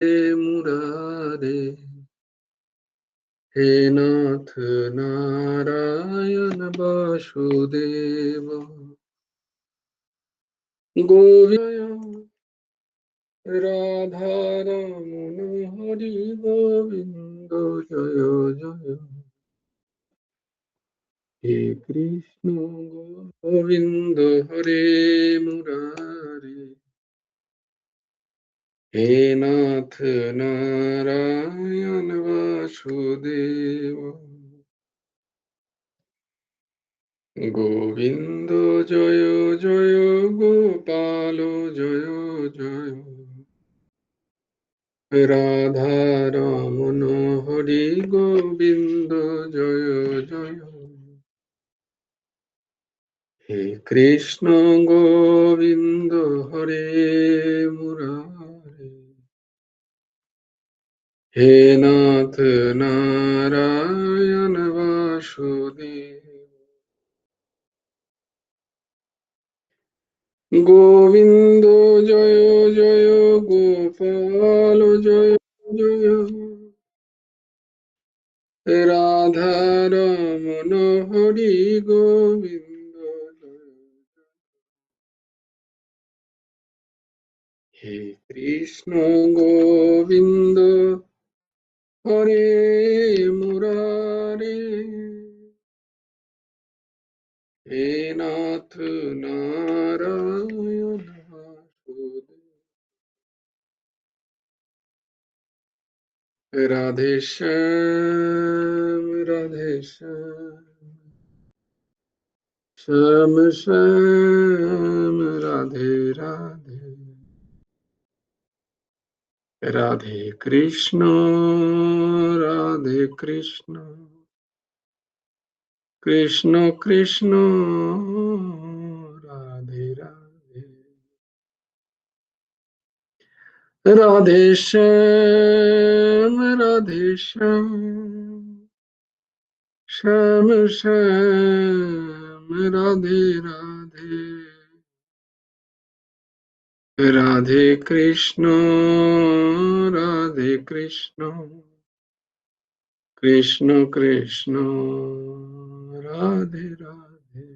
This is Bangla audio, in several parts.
मुरारे हे नाथ नारायण वासुदेव गोविंद राधा रमण हरि गोविंद जय जय हे कृष्ण गोविंद हरे मुरारे हे नाथ नारायण वासुदेव गोविंद जय जय गोपाल जय जय राधा रमण हरि गोविंद जय जय हे कृष्ण गोविंद हरे मुरारे हे नाथ नारायण वासुदेव गोविंद जय जय गोपाल जय जय राधा रमण हरि गोविंद जय हे कृष्ण गोविंद हरे मुरारे हे नाथ नारायण वासुदेव राधे श्याम श्याम श्याम राधे राधे राधे कृष्ण कृष्ण कृष्ण राधे राधे राधे श्याम श्याम श्याम राधे राधे राधे कृष्ण कृष्ण कृष्ण राधे राधे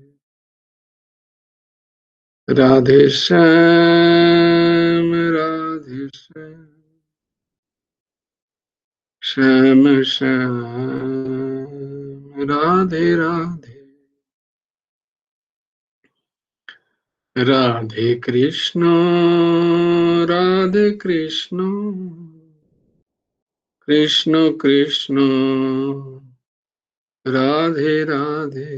राधे श्याम श्याम श्याम राधे राधे राधे कृष्ण कृष्ण कृष्ण राधे राधे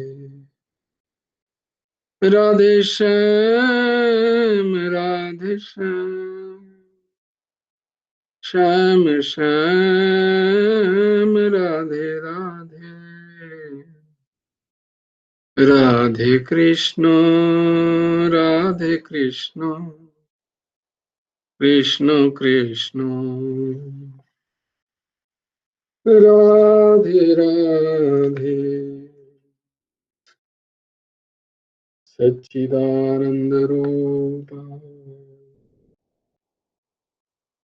राधे श्याम श्याम राधे राधे राधे कृष्ण कृष्ण कृष्ण राधे राधे सच्चिदानंद रूप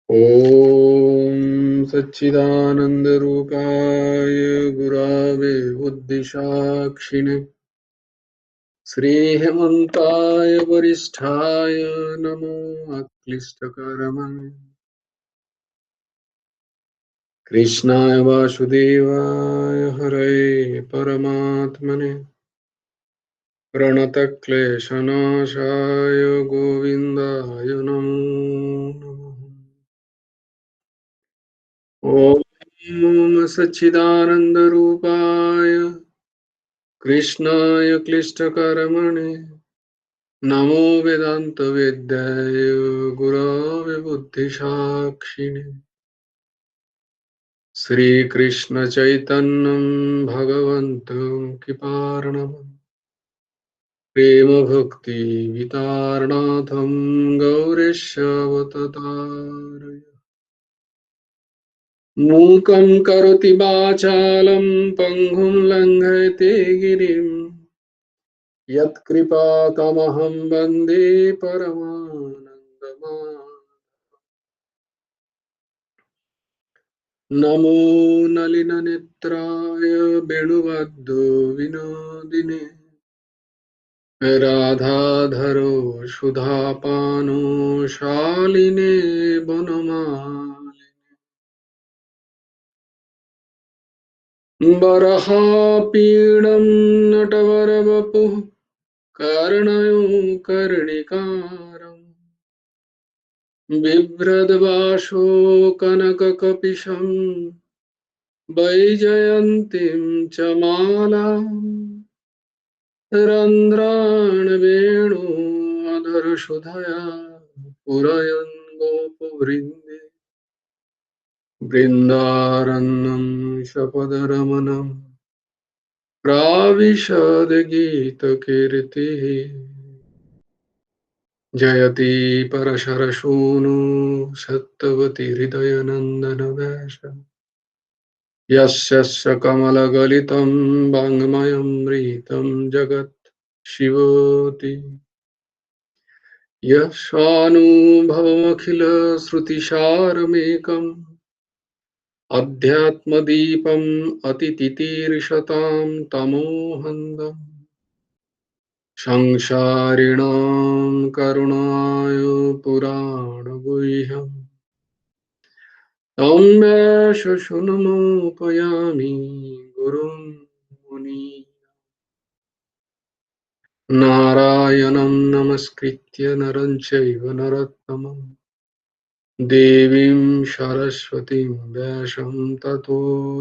ओम सच्चिदानंद रूपाय गुरावे बुद्धिसाक्षिणे श्रीहेमन्ताय वरिष्ठाय नमो अक्लिष्टकर्मणे कृष्णाय वासुदेवाय हरये परमात्मने प्रणतक्लेशनाशाय गोविन्दाय नमो नमः ॐ सच्चिदानन्दरूपाय कृष्णाय क्लिष्टकर्मणे नमो वेदान्तवेद्याय गुरवे बुद्धिसाक्षिणे श्रीकृष्णचैतन्यं भगवन्तं कृपार्णवम् प्रेमभक्तिवितारणाथं गौरीशवततारय मूकं करोति वाचालं पङ्गुं लङ्घयते गिरिं यत्कृपातमहं वन्दे परमानन्दमाधवम् नमो नलिननेत्राय वेणुवद्यो विनोदिने राधाधरो सुधापानो शालिने वनमालिने बर्हापीडं नटवरवपुः कर्णयो कर्णिकारम् बिभ्रद्वासो कनककपिशं वैजयन्तीं च मालाम् रन्ध्रान् वेणोऽधरसुधया पुरयन् गोपवृन्दे बृन्दारण्यं सपदरमणं प्राविशद्गीतकीर्तिः जयति परशरसूनु सत्तवती हृदयनन्दन वेश यस्य कमलगलितं वाङ्मयमृतं जगत् शिवोति यस्वानुभवमखिलश्रुतिसारमेकम् अध्यात्मदीपम् अतितितीर्षतां तमोहन्दम् संसारिणां करुणाय पुराणगुह्यम् तं मे शृणुमुपयामि गुरुं मुनि नारायणं नमस्कृत्य नरं चैव नरोत्तमम् देवीं सरस्वतीं व्यासं ततो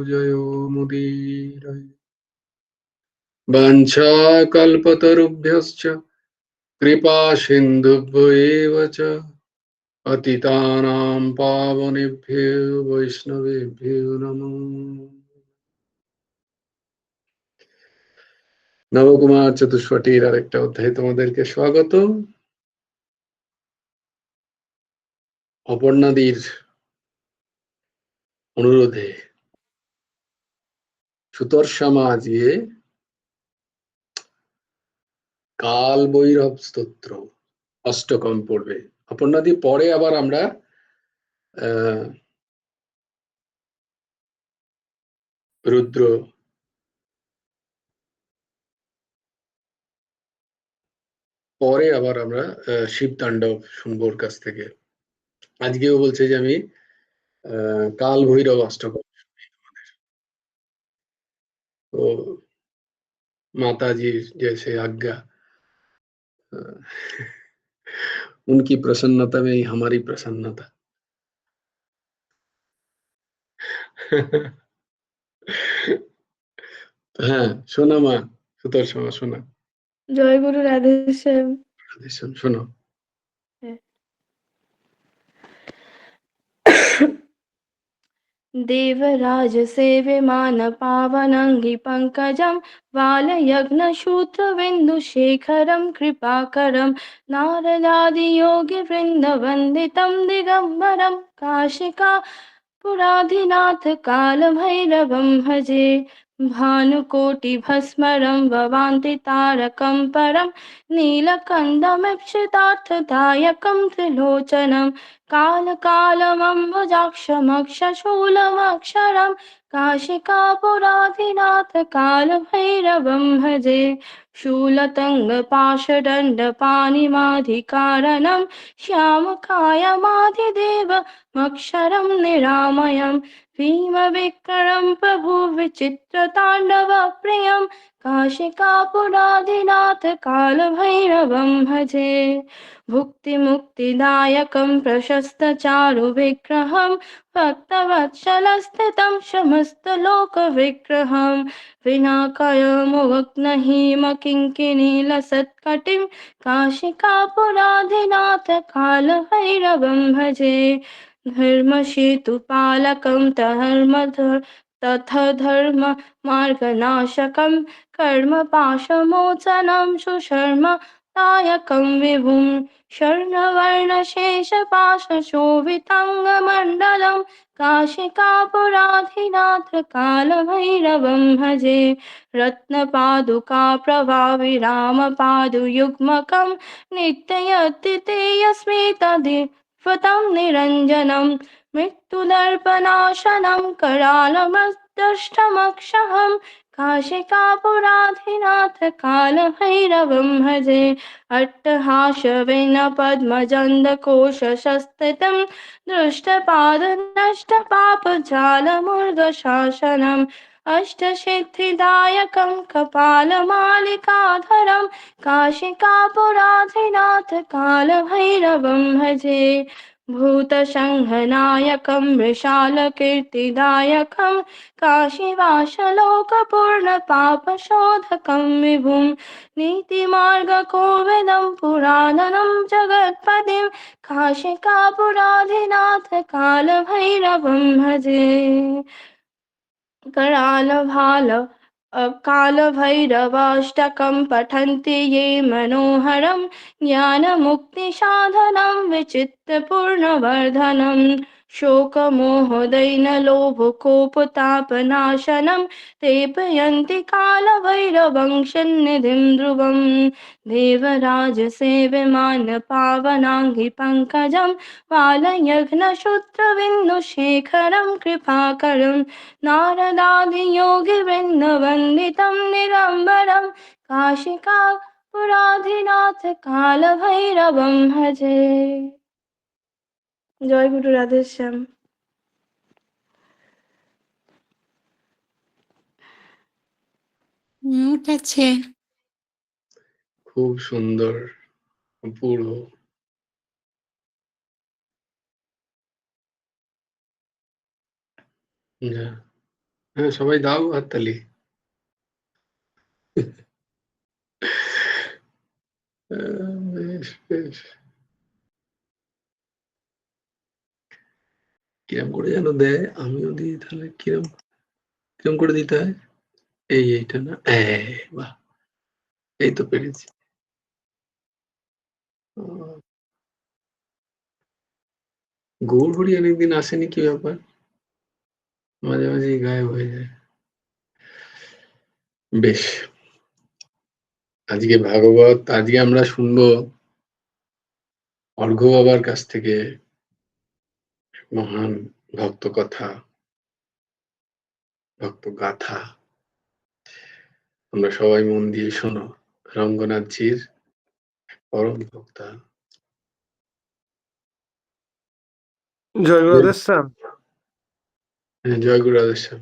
जयो मुदीरये वाञ्छाकल्पतरुभ्यश्च कृपासिन्धुभ्यो एव च पतितानां पावनेभ्यो वैष्णवेभ्यो नमो নবকুমার চতুষ্পটির আরেকটা অধ্যায়ে তোমাদেরকে স্বাগত। অপর্ণাদির অনুরোধে সুতর্ষামা আজকে কাল ভৈরব স্তোত্র অষ্টকম পড়বে। অপর্ণাদি পরে আবার আমরা রুদ্র পরে আবার আমরা শিব তাণ্ডব শুনবো ওর কাছ থেকে। আজকেও বলছে যে আমি কাল ভৈরব অষ্টকম তো माताजी जैसे आज्ञा उनकी प्रसन्नता में ही हमारी प्रसन्नता। হ্যাঁ শোনা মা সুতর্ষমা শোনা। জয় গুরু রাধেশ্যাম। রাধেশ্যাম শোনো। देवराज सेव्यमान पावनंगि पंकजं वालयज्ञसूत्रबिन्दुशेखरं कृपाकरं नारदादियोगिवृन्दवन्दितं दिगम्बरं काशिका पुराधिनाथ कालभैरवं भजे भानुकोटिभस्मरं भवान्ति तारकं परं नीलकण्ठमीप्सितार्थदायकं त्रिलोचनं कालकालमम्बुजाक्षमक्षशूलमक्षरं काशिकापुराधिनाथ कालभैरवं भजे शूलतङ्गपाशदण्डपाणिमाधिकारणं श्यामकायमाधिदेवमक्षरं निरामयं भीमविक्रमं प्रभुविचित्रताण्डवप्रियं काशिकापुराधिनाथ कालभैरवं भजे भुक्तिमुक्तिदायकं प्रशस्तचारुविग्रहं भक्तवत्सलस्थितं समस्तलोकविग्रहं विनाकायमुग्नहीमकिङ्किणीलसत्कटिं काशिकापुराधिनाथ कालभैरवं भजे धर्मसेतुपालकं तथा धर्ममार्गनाशकं कर्मपाशमोचनं सुशर्म दायकं विभुं स्वर्णवर्णशेषपाशशोभिताङ्गमण्डलं काशिकापुराधिनाथ कालभैरवं भजे रत्नपादुकाप्रभाविरामपादुयुग्मकं नित्ययतिथेयस्मितदिव्यतं निरञ्जनं मृत्युदर्पनाशनं करालमदष्टमक्षहं काशिकापुराधिनाथ कालभैरवं भजे अट्टहासवेन पद्मजन्दकोशसस्थितं दृष्टपादनष्टपापजालमुर्गशासनम् अष्टसिद्धिदायकं कपालमालिकाधरं काशिकापुराधिनाथ कालभैरवं भजे भूतसंघनायकं वृषालकीर्तिदायकं काशीवासलोकपूर्णपापशोधकं विभुं नीतिमार्गकोविदं पुराणनं जगत्पतिं काशिकापुराधिनाथ कालभैरवं भजे करालभाल कालभैरवाष्टकं पठन्ति ये मनोहरं ज्ञानमुक्तिसाधनं विचित्रपूर्णवर्धनं शोकमोहदैन्यलोभकोपतापनाशनं ते पयन्ति कालभैरवं सन्निधिं ध्रुवं देवराजसेव्यमानपावनाङ्घ्रि पङ्कजं बालयज्ञसूत्रबिन्दुशेखरं कृपाकरं नारदादियोगिवृन्दवन्दितं निरम्बरं काशिकापुराधिनाथ कालभैरवं भजे জয় গুরু রাধেশ্যাম। মিউট আছে। খুব সুন্দর, অপূর্ব। যা, হ্যাঁ সবাই দাও হাততালি। বেশ বেশ। কিরম করে যেন দেয়, আমিও দিই তাহলে। কিরম কিরম করে দিতে হয়? এইটা না, বাহ, এই তো পেরেছি। গৌরহরি অনেকদিন আসেনি, কি ব্যাপার? মাঝে মাঝেই গায়েব হয়ে যায়। বেশ, আজকে ভাগবত, আজকে আমরা শুনবো অর্ঘ্য বাবার কাছ থেকে মহান ভক্ত কথা, ভক্ত গাথা। আমরা সবাই মন দিয়ে শোনো। রঙ্গনাথজির পরম ভক্তা। জয় গুরু রাধেশ্যাম। জয় গুরু রাধেশ্যাম।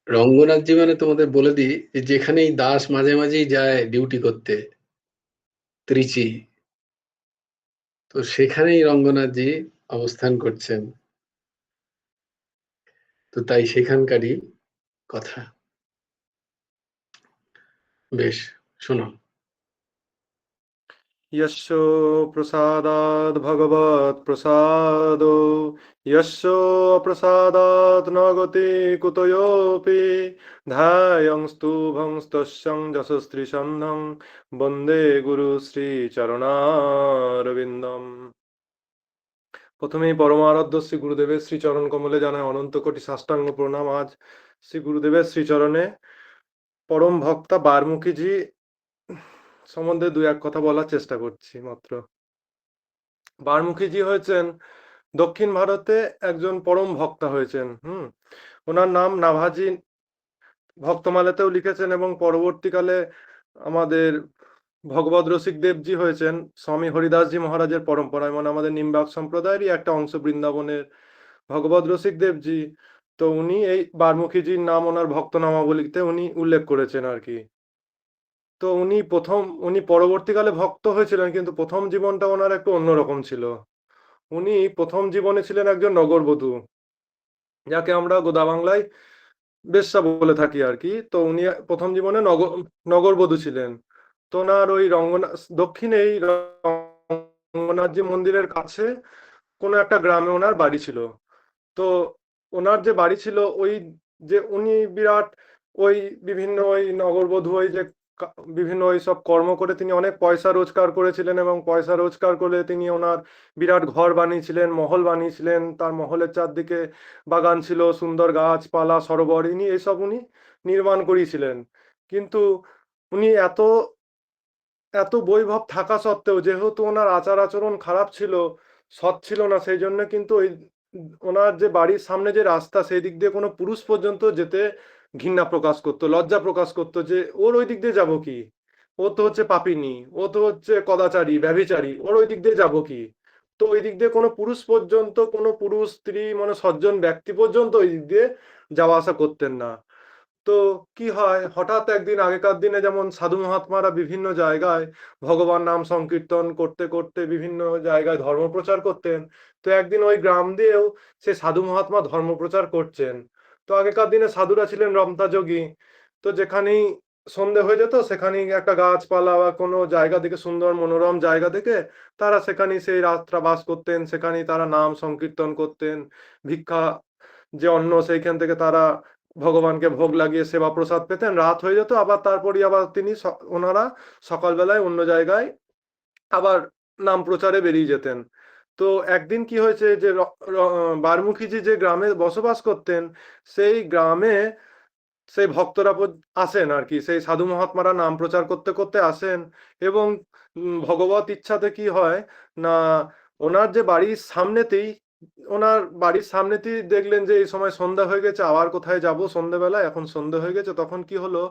রঙ্গনাথজি মানে তোমাদের বলে দিই, যে যেখানেই দাস মাঝে মাঝেই যায় ডিউটি করতে, ত্রিচি, তো সেখানেই রঙ্গনাথজি অবস্থান করছেন। তো তাই সেখানকারই কথা। বেশ, শোনো। यस्य प्रसादात् भगवत् प्रसादो यस्य प्रसादात् न गति कुतयोऽपि ध्यायंस्तु भंस्तस्यं যশস্ত্রীসন্ধং বন্দে গুরু শ্রী চরণারবিন্দম। প্রথমেই পরমারাধ্য শ্রী গুরুদেবের শ্রী চরণ কমলে জানায় অনন্ত কোটি সাষ্টাঙ্গ প্রণাম। আজ শ্রী গুরুদেবের শ্রীচরণে পরম ভক্তা বারমুখীজি সম্বন্ধে দু এক কথা বলার চেষ্টা করছি মাত্র। বারমুখীজি হয়েছেন দক্ষিণ ভারতে একজন পরম ভক্তা হয়েছেন। ওনার নাম নাভাজি ভক্তমালাতেও লিখেছেন এবং পরবর্তীকালে আমাদের ভগবত রসিক দেবজি হয়েছেন স্বামী হরিদাসজি মহারাজের পরম্পরায়, মানে আমাদের নিম্বাক সম্প্রদায়েরই একটা অংশ বৃন্দাবনের ভগবত রসিক দেবজি। তো উনি এই বারমুখীজির নাম ওনার ভক্ত নামাবলিতে উনি উল্লেখ করেছেন আর কি। তো উনি পরবর্তীকালে ভক্ত হয়েছিলেন, কিন্তু প্রথম জীবনটা ওনার একটু অন্যরকম ছিল। উনি প্রথম জীবনে ছিলেন একজন নগরবধূ, যাকে আমরা গোদা বাংলায় বেশ্যা বলে থাকি আর কি। তো উনি প্রথম জীবনে নগরবধূ ছিলেন। তো ওনার ওই দক্ষিণেই রঙ্গনাথজি মন্দিরের কাছে কোনো একটা গ্রামে ওনার বাড়ি ছিল। তো ওনার যে বাড়ি ছিল, ওই যে উনি বিরাট ওই বিভিন্ন ওই নগরবধূ ওই যে বিভিন্ন ওই সব কর্ম করে তিনি অনেক পয়সা রোজগার করেছিলেন, এবং পয়সা রোজগার করে তিনি ওনার বিরাট ঘর বানিয়েছিলেন, মহল বানিয়েছিলেন। তার মহলের চারদিকে বাগান ছিল, সুন্দর গাছপালা, সরোবর, উনি নির্মাণ করিয়েছিলেন। কিন্তু উনি এত বৈভব থাকা সত্ত্বেও, যেহেতু ওনার আচার আচরণ খারাপ ছিল, সৎ ছিল না, সেই জন্য কিন্তু ওই ওনার যে বাড়ির সামনে যে রাস্তা সেই দিক দিয়ে কোনো পুরুষ পর্যন্ত যেতে ঘৃণা প্রকাশ করতো, লজ্জা প্রকাশ করতো যে ওর ওই দিক দিয়ে যাবো কি, ও তো হচ্ছে পাপিনী, ও তো হচ্ছে কদাচারী ব্যভিচারী, ওর ওই দিক দিয়ে যাবো কি। তো ওই দিক দিয়ে কোনো পুরুষ পর্যন্ত, কোনো পুরুষ স্ত্রী মানে সজ্জন ব্যক্তি পর্যন্ত ওই দিক দিয়ে যাওয়া আসা করতেন না। তো কি হয়, হঠাৎ একদিন আগেকার দিনে যেমন সাধু মহাত্মারা বিভিন্ন জায়গায় ভগবান নাম সংকীর্তন করতে করতে বিভিন্ন জায়গায় ধর্ম প্রচার করতেন। তো একদিন ওই গ্রাম দিয়েও সে সাধু মহাত্মা ধর্ম প্রচার করছেন। তো আগেকার দিনে সাধুরা ছিলেন রমতা যোগী। তো যেখানেই সন্ধে হয়ে যেত সেখানেই একটা গাছপালা বা কোনো জায়গা দেখে, সুন্দর মনোরম জায়গা দেখে তারা সেখানেই সেই রাতটা বাস করতেন, সেখানেই তারা নাম সংকীর্তন করতেন। ভিক্ষা যে অন্ন সেইখান থেকে তারা ভগবানকে ভোগ লাগিয়ে সেবা প্রসাদ পেতেন, রাত হয়ে যেত, আবার তারপরই আবার ওনারা সকালবেলায় অন্য জায়গায় আবার নাম প্রচারে বেরিয়ে যেতেন। তো একদিন কি হয়েছে যে বারমুখীজি যে গ্রামে বসবাস করতেন সেই গ্রামে সেই ভক্তরা আসেন আর কি, সেই সাধু মহাত্মারা নাম প্রচার করতে করতে আসেন। এবং ভগবত ইচ্ছাতে কি হয় না, ওনার যে বাড়ির সামনেতেই ওনার বাড়ির সামনেতেই দেখলেন যে এই সময় সন্ধ্যা হয়ে গেছে, আবার কোথায় যাব সন্ধ্যাবেলা, এখন সন্ধ্যা হয়ে গেছে। তখন কি হলো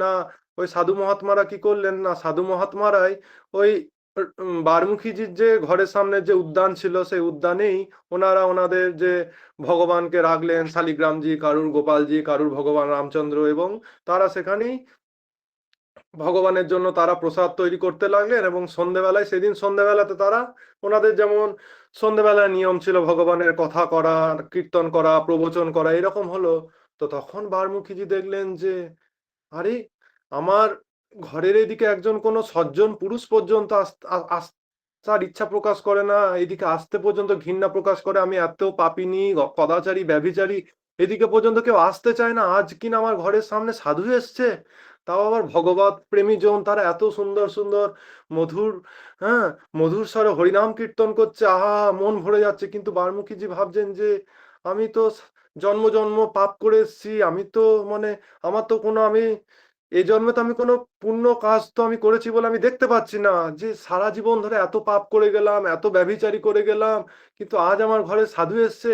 না, ওই সাধু মহাত্মারা কি করলেন না, সাধু মহাত্মারাই ওই বারমুখীজির যে ঘরের সামনে যে উদ্যান ছিল সেই উদ্যানেই ওনারা ওনাদের যে ভগবানকে রাখলেন, শালিগ্রামজি, কারুর গোপালজি, কারুর ভগবান রামচন্দ্র, এবং তারা সেখানেই ভগবানের জন্য তারা প্রসাদ তৈরি করতে লাগলেন। এবং সন্ধেবেলায়, সেদিন সন্ধেবেলাতে তারা ওনাদের যেমন সন্ধেবেলায় নিয়ম ছিল ভগবানের কথা করা, কীর্তন করা, প্রবচন করা, এরকম হলো। তো তখন বারমুখীজি দেখলেন যে আরে, আমার ঘরের এদিকে একজন কোনো সজ্জন পুরুষ পর্যন্ত আসার ইচ্ছা প্রকাশ করে না, এদিকে আসতে পর্যন্ত ঘৃণা প্রকাশ করে, আমি এত পাপিনী কদাচারী ব্যভিচারী, এদিকে পর্যন্ত কেউ আসতে চায় না। আজ কিনা আমার ঘরের সামনে সাধু এসছে, তাও আবার ভগবত প্রেমী জন, তারা এত সুন্দর সুন্দর মধুর, হ্যাঁ, মধুর স্বরে হরিনাম কীর্তন করছে, আহা, মন ভরে যাচ্ছে। কিন্তু বারমুখীজি ভাবছেন যে আমি তো জন্ম জন্ম পাপ করে এসছি, আমি তো মানে আমার তো কোনো, আমি এই জন্মে তো আমি কোনো পুণ্য কাজ তো আমি করেছি বলে আমি দেখতে পাচ্ছি না, যে সারা জীবন ধরে এত পাপ করে গেলাম, এত ব্যভিচারী করে গেলাম, কিন্তু আজ আমার ঘরে সাধু এসছে,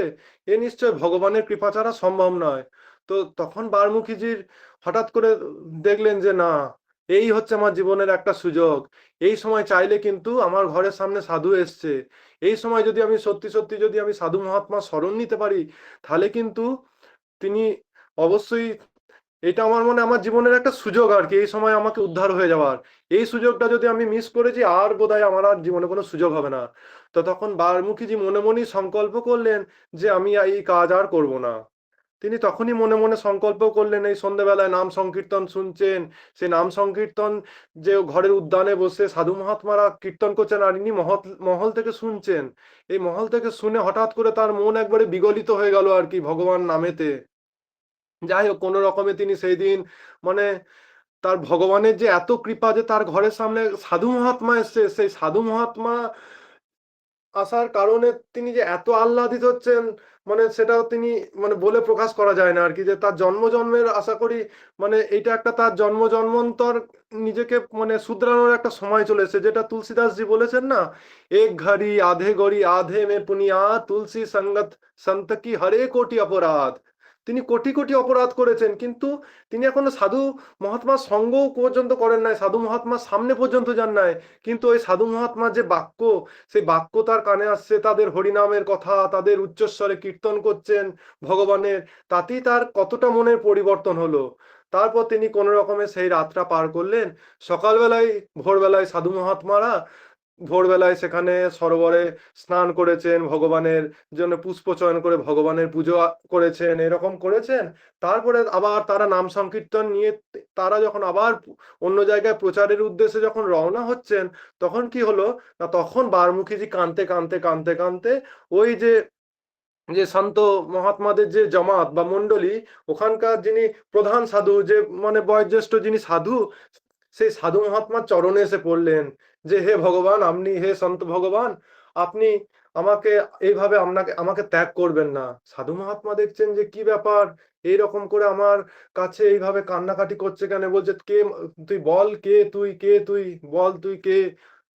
এ নিশ্চয় ভগবানের কৃপা ছাড়া সম্ভব নয়। তো তখন বারমুখীজির হঠাৎ করে দেখলেন যে না, এই হচ্ছে আমার জীবনের একটা সুযোগ, এই সময় চাইলে কিন্তু আমার ঘরের সামনে সাধু এসছে, এই সময় যদি আমি সত্যি সত্যি যদি আমি সাধু মহাত্মা শরণ নিতে পারি, তাহলে কিন্তু তিনি অবশ্যই, এটা আমার মনে আমার জীবনের একটা সুযোগ আর কি, এই সময় আমাকে উদ্ধার হয়ে যাওয়ার, এই সুযোগটা যদি আমি মিস করেছি আর বোধহয় আমার আর জীবনে কোনো সুযোগ হবে না। তো তখন বারমুখীজি মনে মনেই সংকল্প করলেন যে আমি এই কাজ আর করব না। তিনি তখনই মনে মনে সংকল্প করলেন, এই সন্ধ্যেবেলায় নাম সংকীর্তন শুনছেন, সেই নাম সংকীর্তন যে ঘরের উদ্যানে বসে সাধু মহাত্মারা কীর্তন করছেন আর ইনি মহল থেকে শুনছেন, এই মহল থেকে শুনে হঠাৎ করে তার মন একবারে বিগলিত হয়ে গেল আর কি ভগবান নামেতে। যাই হোক, কোনো রকমে তিনি সেই দিন মানে তার ভগবানের যে এত কৃপা যে তার ঘরের সামনে সাধু মহাত্মা এসছে, সেই সাধু মহাত্মা আসার কারণে তিনি যে এত আহ্লাদিত হচ্ছেন, মানে সেটাও তিনি মানে বলে প্রকাশ করা যায় না আর কি, যে তার জন্ম জন্মের আশা করি মানে এটা একটা তার জন্ম জন্মান্তর নিজেকে মানে শুধরানোর একটা সময় চলে এসেছে, যেটা তুলসীদাসজি বলেছেন না, এক ঘড়ি আধে গড়ি আধে মে পুনিয়া, তুলসী সঙ্গত সন্ত কি হরে কোটি অপরাধ। তিনি কোটি কোটি অপরাধ করেছেন, কিন্তু তিনি এখনো সাধু মহাত্মার সঙ্গ পর্যন্ত করেন নাই, সাধু মহাত্মার সামনে পর্যন্ত যান নাই। কিন্তু ওই সাধু মহাত্মার যে বাক্য, সেই বাক্য তার কানে আসছে, তাদের হরিনামের কথা, তাদের উচ্চস্বরে কীর্তন করছেন ভগবানের, তাতেই তার কতটা মনের পরিবর্তন হলো। তারপর তিনি কোনো রকমে সেই রাতটা পার করলেন। সকালবেলায়, ভোরবেলায় সাধু মহাত্মারা ভোরবেলায় সেখানে সরোবরে স্নান করেছেন, ভগবানের জন্য পুষ্প চয়ন করে ভগবানের পুজো করেছেন, এরকম করেছেন। তারপরে আবার তারা নাম সংকীর্তন নিয়ে তারা যখন আবার অন্য জায়গায় প্রচারের উদ্দেশ্যে যখন রওনা হচ্ছেন, তখন কি হলো না, তখন বারমুখীজি কাঁদতে কাঁদতে কাঁদতে কাঁদতে ওই যে যে সন্ত মহাত্মাদের যে জমাত বা মন্ডলী, ওখানকার যিনি প্রধান সাধু, যে মানে বয়োজ্যেষ্ঠ যিনি সাধু, সেই সাধু মহাত্মার চরণে এসে পড়লেন যে হে ভগবান, আপনি, হে সন্ত ভগবান, আপনি আমাকে এইভাবে আমাকে ত্যাগ করবেন না। সাধু মহাত্মা দেখছেন যে কি ব্যাপার, এইরকম করে আমার কাছে এইভাবে কান্নাকাটি করছে কেন, বলছে কে তুই, বল কে তুই, কে তুই, বল তুই কে।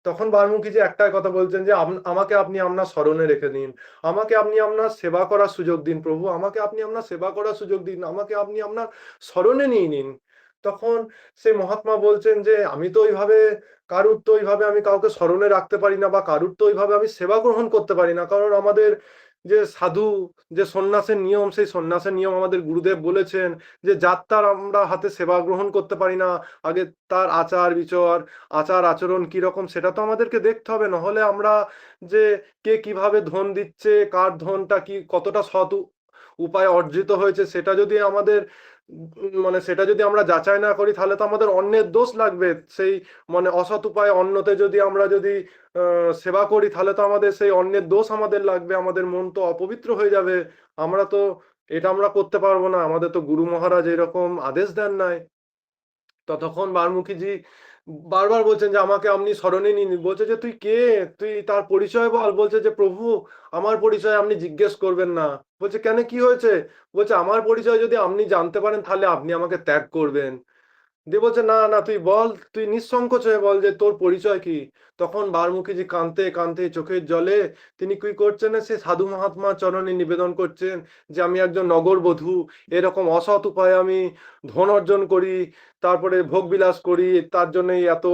তখন বাল্মীকিজি একটাই কথা বলছেন যে আমাকে আপনি আপনার স্মরণে রেখে দিন, আমাকে আপনি আপনার সেবা করার সুযোগ দিন প্রভু, আমাকে আপনি আপনার সেবা করার সুযোগ দিন, আমাকে আপনি আপনার স্মরণে নিয়ে নিন। তখন সেই মহাত্মা বলছেন যে আমি তো ওইভাবে কারুর তো ওইভাবে আমি কাউকে স্মরণে রাখতে পারি না, বা কারুর তো ওইভাবে আমি সেবা গ্রহণ করতে পারি না, কারণ আমাদের যে সাধু, যে সন্ন্যাসের নিয়ম, সেই সন্ন্যাসের নিয়ম আমাদের গুরুদেব বলেছেন যে যাত্রার আমরা হাতে সেবা গ্রহণ করতে পারি না, আগে তার আচার বিচার, আচার আচরণ কিরকম সেটা তো আমাদেরকে দেখতে হবে, নহলে আমরা যে কে কিভাবে ধন দিচ্ছে, কার ধনটা কি কতটা সৎ উপায়ে অর্জিত হয়েছে সেটা যদি আমাদের মানে সেটা যদি আমরা যাচাই না করি, তাহলে তো আমাদের অন্যের দোষ লাগবে। সেই মানে অসৎ উপায়ে অন্যতে যদি আমরা যদি সেবা করি, তাহলে তো আমাদের সেই অন্যের দোষ আমাদের লাগবে, আমাদের মন তো অপবিত্র হয়ে যাবে। আমরা তো এটা আমরা করতে পারবো না, আমাদের তো গুরু মহারাজ এরকম আদেশ দেন নাই। ততক্ষণ বাল্মীকিজি বারবার বলছেন যে আমাকে আপনি স্মরণে নিন। বলছে যে তুই কে, তুই তার পরিচয় বল। বলছে যে প্রভু আমার পরিচয় আপনি জিজ্ঞেস করবেন না। বলছে কেন, কি হয়েছে? বলছে আমার পরিচয় যদি আপনি জানতে পারেন তাহলে আপনি আমাকে ত্যাগ করবেন। দিয়ে বলছে না না তুই বল, তুই নিঃসংকোচ হয়ে বল যে তোর পরিচয় কি। তখন বাল্মীকিজি কাঁদতে কাঁদতে চোখের জলে তিনি কি করছেন, সে সাধু মহাত্মা চরণে নিবেদন করছেন যে আমি একজন নগরবধূ, এরকম অসৎ উপায়ে আমি ধন অর্জন করি, তারপরে ভোগ বিলাস করি, তার জন্যই এত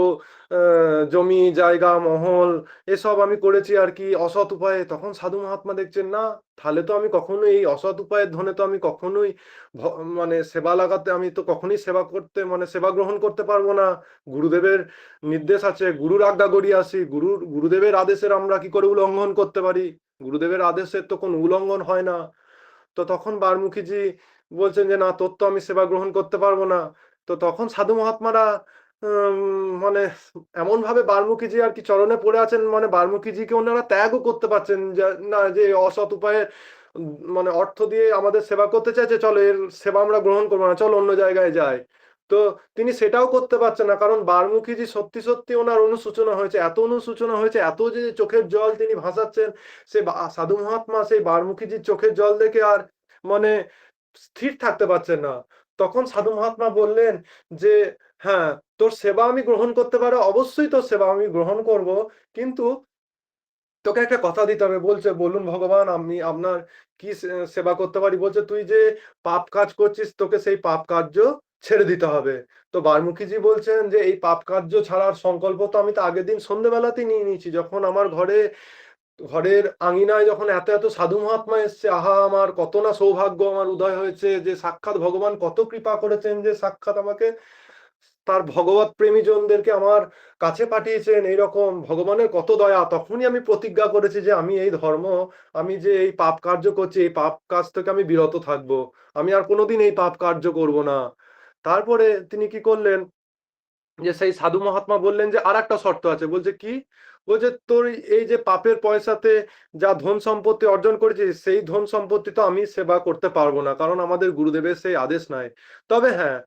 জমি জায়গা মহল এসব আমি করেছি আর কি অসৎ উপায়ে। তখন সাধু মহাত্মা দেখছেন না, তাহলে তো আমি কখনোই এই অসৎ উপায়ের ধনে তো আমি কখনোই মানে সেবা লাগাতে, আমি তো কখনোই সেবা করতে মানে সেবা গ্রহণ করতে পারবো না। গুরুদেবের নির্দেশ আছে, গুরুর আজ্ঞা করিয়ে আসি, গুরুদেবের আদেশের আমরা কি করে উল্লঙ্ঘন করতে পারি? গুরুদেবের আদেশের তো কোনো উল্লঙ্ঘন হয় না। তো তখন বাল্মীকিজি বলছেন যে না, তোর তো আমি সেবা গ্রহণ করতে পারবো না। তো তখন সাধু মহাত্মারা মানে এমন ভাবে বাল্মীকিজি আর কি চরণে পড়ে আছেন, মানে বাল্মীকিজিকে ওনারা ত্যাগও করতে পারছেন না, যে অসৎ উপায়ে মানে অর্থ দিয়ে আমাদের সেবা করতে চাইছে, চলো এর সেবা আমরা গ্রহণ করবো না, চলো অন্য জায়গায় যাই। তো তিনি সেটাও করতে পারছেন না, কারণ বাল্মীকিজি সত্যি সত্যি ওনার অনুশোচনা হয়েছে, এত অনুশোচনা হয়েছে, এত যে চোখের জল তিনি ভাসাচ্ছেন। সে সাধু মহাত্মা সেই বাল্মীকিজির চোখের জল দেখে আর মানে স্থির থাকতে পারছেন না। তখন সাধু মহাত্মা বললেন যে হ্যাঁ, তোর সেবা আমি গ্রহণ করতে পারো, অবশ্যই তোর সেবা আমি গ্রহণ করব, কিন্তু তোকে একটা কথা দিতে হবে। বলছে বলুন ভগবান, আমি আপনার কি সেবা করতে পারি? বলছে তুই যে পাপ কাজ করছিস, তোকে সেই পাপ কার্য ছেড়ে দিতে হবে। তো বাল্মীকিজি বলছেন যে এই পাপ কার্য ছাড়ার সংকল্প তো আমি তো আগের দিন সন্ধ্যেবেলাতেই নিয়ে নিয়েছি, যখন আমার ঘরের আঙিনায় যখন এত এত সাধু মহাত্মা এসছে, আহা আমার কত না সৌভাগ্য আমার উদয় হয়েছে, যে সাক্ষাৎ ভগবান কত কৃপা করেছেন, যে সাক্ষাৎ আমাকে তার ভগবত প্রেমীজনদেরকে আমার কাছে পাঠিয়েছেন, এইরকম ভগবানের কত দয়া। তখনই আমি প্রতিজ্ঞা করেছি যে আমি এই ধর্ম, আমি যে এই পাপ কার্য করছি, এই পাপ কাজ থেকে আমি বিরত থাকবো, আমি আর কোনোদিন এই পাপ কার্য করব না। তারপরে তিনি কি করলেন, যে সেই সাধু মহাত্মা বললেন যে আর একটা শর্ত আছে। বলছে কি? বলছে তোর এই যে পাপের পয়সাতে যা ধন সম্পত্তি অর্জন করেছিস, সেই ধন সম্পত্তি তো আমি সেবা করতে পারবো না, কারণ আমাদের গুরুদেবের সেই আদেশ নাই। তবে হ্যাঁ,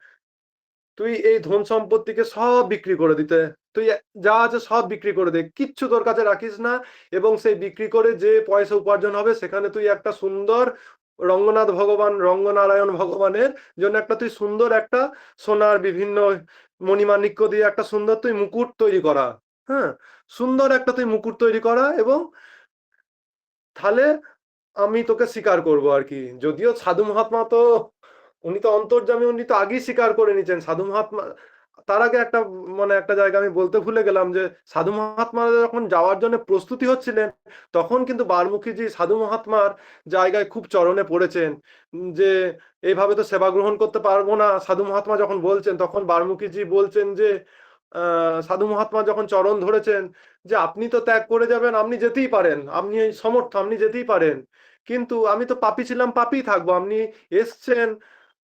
তুই এই ধন সম্পত্তিকে সব বিক্রি করে দিতে, তুই যা আছে সব বিক্রি করে দে, কিচ্ছু তোর কাছে রাখিস না, এবং সেই বিক্রি করে যে পয়সা উপার্জন হবে সেখানে তুই একটা সুন্দর রঙ্গনাথ ভগবান, রঙ্গনারায়ণ ভগবানের জন্য একটা তুই সুন্দর একটা সোনার বিভিন্ন মণিমাণিক্য দিয়ে একটা সুন্দর তুই মুকুট তৈরি করা। হ্যাঁ, সুন্দর একটা তুই মুকুট তৈরি করা, এবং তাহলে আমি তোকে স্বীকার করবো আর কি। যদিও সাধু মহাত্মা তো উনি তো অন্তর্যামী, উনি তো আগেই স্বীকার করে নিচ্ছেন সাধু মহাত্মা। তার আগে একটা মানে একটা জায়গা আমি বলতে ভুলে গেলাম, যে সাধু মহাত্মারা যখন যাওয়ার জন্য প্রস্তুতি হচ্ছিলেন, তখন কিন্তু বাল্মীকিজি সাধু মহাত্মার জায়গায় খুব চরণে পড়েছেন, যে এইভাবে তো সেবা গ্রহণ করতে পারবো না। সাধু মহাত্মা যখন বলছেন, তখন বাল্মীকিজি বলছেন যে সাধু মহাত্মা যখন চরণ ধরেছেন, যে আপনি তো ত্যাগ করে যাবেন, আপনি যেতেই পারেন, আপনি এই সমর্থ, আপনি যেতেই পারেন, কিন্তু আমি তো পাপী ছিলাম, পাপী থাকবো। আপনি এসছেন,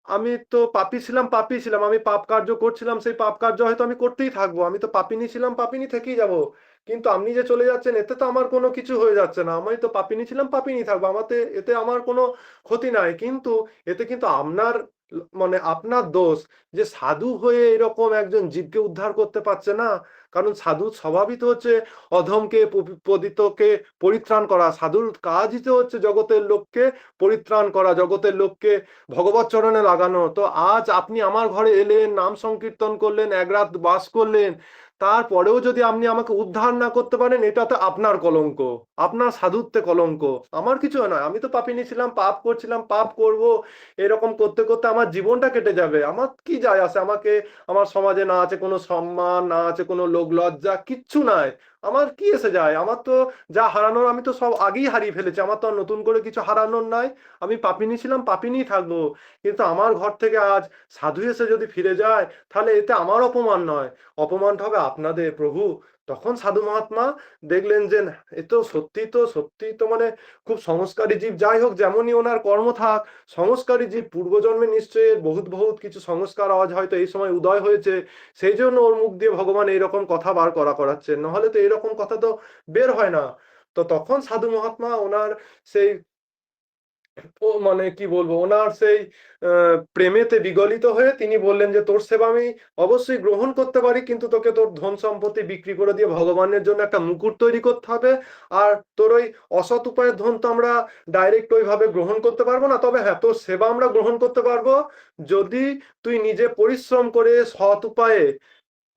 আমি তো পাপী ছিলাম, পাপী ছিলাম, আমি পাপ কার্য করছিলাম, সেই পাপ কার্য হয়তো আমি করতেই থাকবো, আমি তো পাপিনী ছিলাম, পাপিনী থেকেই যাব। কিন্তু আপনি যে চলে যাচ্ছেন, এতে তো আমার কোনো কিছু হয়ে যাচ্ছে না, আমি তো পাপিনী ছিলাম, পাপিনী থাকবো, আমাতে এতে আমার কোনো ক্ষতি নাই। কিন্তু এতে কিন্তু আপনার মানে আপনার দোষ, যে সাধু হয়ে এরকম একজন জীবকে উদ্ধার করতে পারছে না। কারণ সাধুর স্বভাবই তো হচ্ছে অধমকে পতিতকে পরিত্রাণ করা, সাধুর কাজই তো হচ্ছে জগতের লোককে পরিত্রাণ করা, জগতের লোককে ভগবত চরণে লাগানো। তো আজ আপনি আমার ঘরে এলেন, নাম সংকীর্তন করলেন, এক রাত বাস করলেন, তারপরেও যদি আপনি আমাকে উদ্ধার না করতে পারেন, এটা তো আপনার কলঙ্ক, আপনার সাধুত্বে কলঙ্ক। আমার কিছু নয়, আমি তো পাপিনী ছিলাম, পাপ করছিলাম, পাপ করব, এরকম করতে করতে আমার জীবনটা কেটে যাবে। আমার কি যায় আসে? আমাকে, আমার সমাজে না আছে কোনো সম্মান, না আছে কোনো লোক লজ্জা, কিচ্ছু নাই। আমার কি এসে যায়? আমার তো যা হারানোর আমি তো সব আগেই হারিয়ে ফেলেছি, আমার তো আর নতুন করে কিছু হারানোর নাই। আমি পাপিনী ছিলাম, পাপিনী থাকবো। কিন্তু আমার ঘর থেকে আজ সাধু এসে যদি ফিরে যায়, তাহলে এতে আমার অপমান নয়, অপমানটা হবে আপনাদের প্রভু। তখন সাধু মহাত্মা দেখলেন যে না, এ তো সত্যি তো মানে খুব সংস্কারী জীব। যাই হোক, যেমনই ওনার কর্ম থাক, সংস্কারী জীব, পূর্বজন্মে নিশ্চয়ই বহুত বহুত কিছু সংস্কার আজ হয়তো এই সময় উদয় হয়েছে, সেই জন্য ওর মুখ দিয়ে ভগবান এইরকম কথা বার করাচ্ছেন, নাহলে তো এরকম কথা তো বের হয় না। তো তখন সাধু মহাত্মা ওনার সেই ও মানে কি বলবো, ওনার সেই প্রেমেতে বিগলিত হয়ে তিনি বললেন যে তোর সেবা আমি অবশ্যই গ্রহণ করতে পারি, কিন্তু তোকে তোর ধন সম্পত্তি বিক্রি করে দিয়ে ভগবানের জন্য একটা মুকুট তৈরি করতে হবে। আর তোর ওই অসৎ উপায়ের ধন তো আমরা ডাইরেক্ট ওইভাবে গ্রহণ করতে পারবো না, তবে হ্যাঁ, তোর সেবা আমরা গ্রহণ করতে পারবো যদি তুই নিজে পরিশ্রম করে সৎ উপায়ে,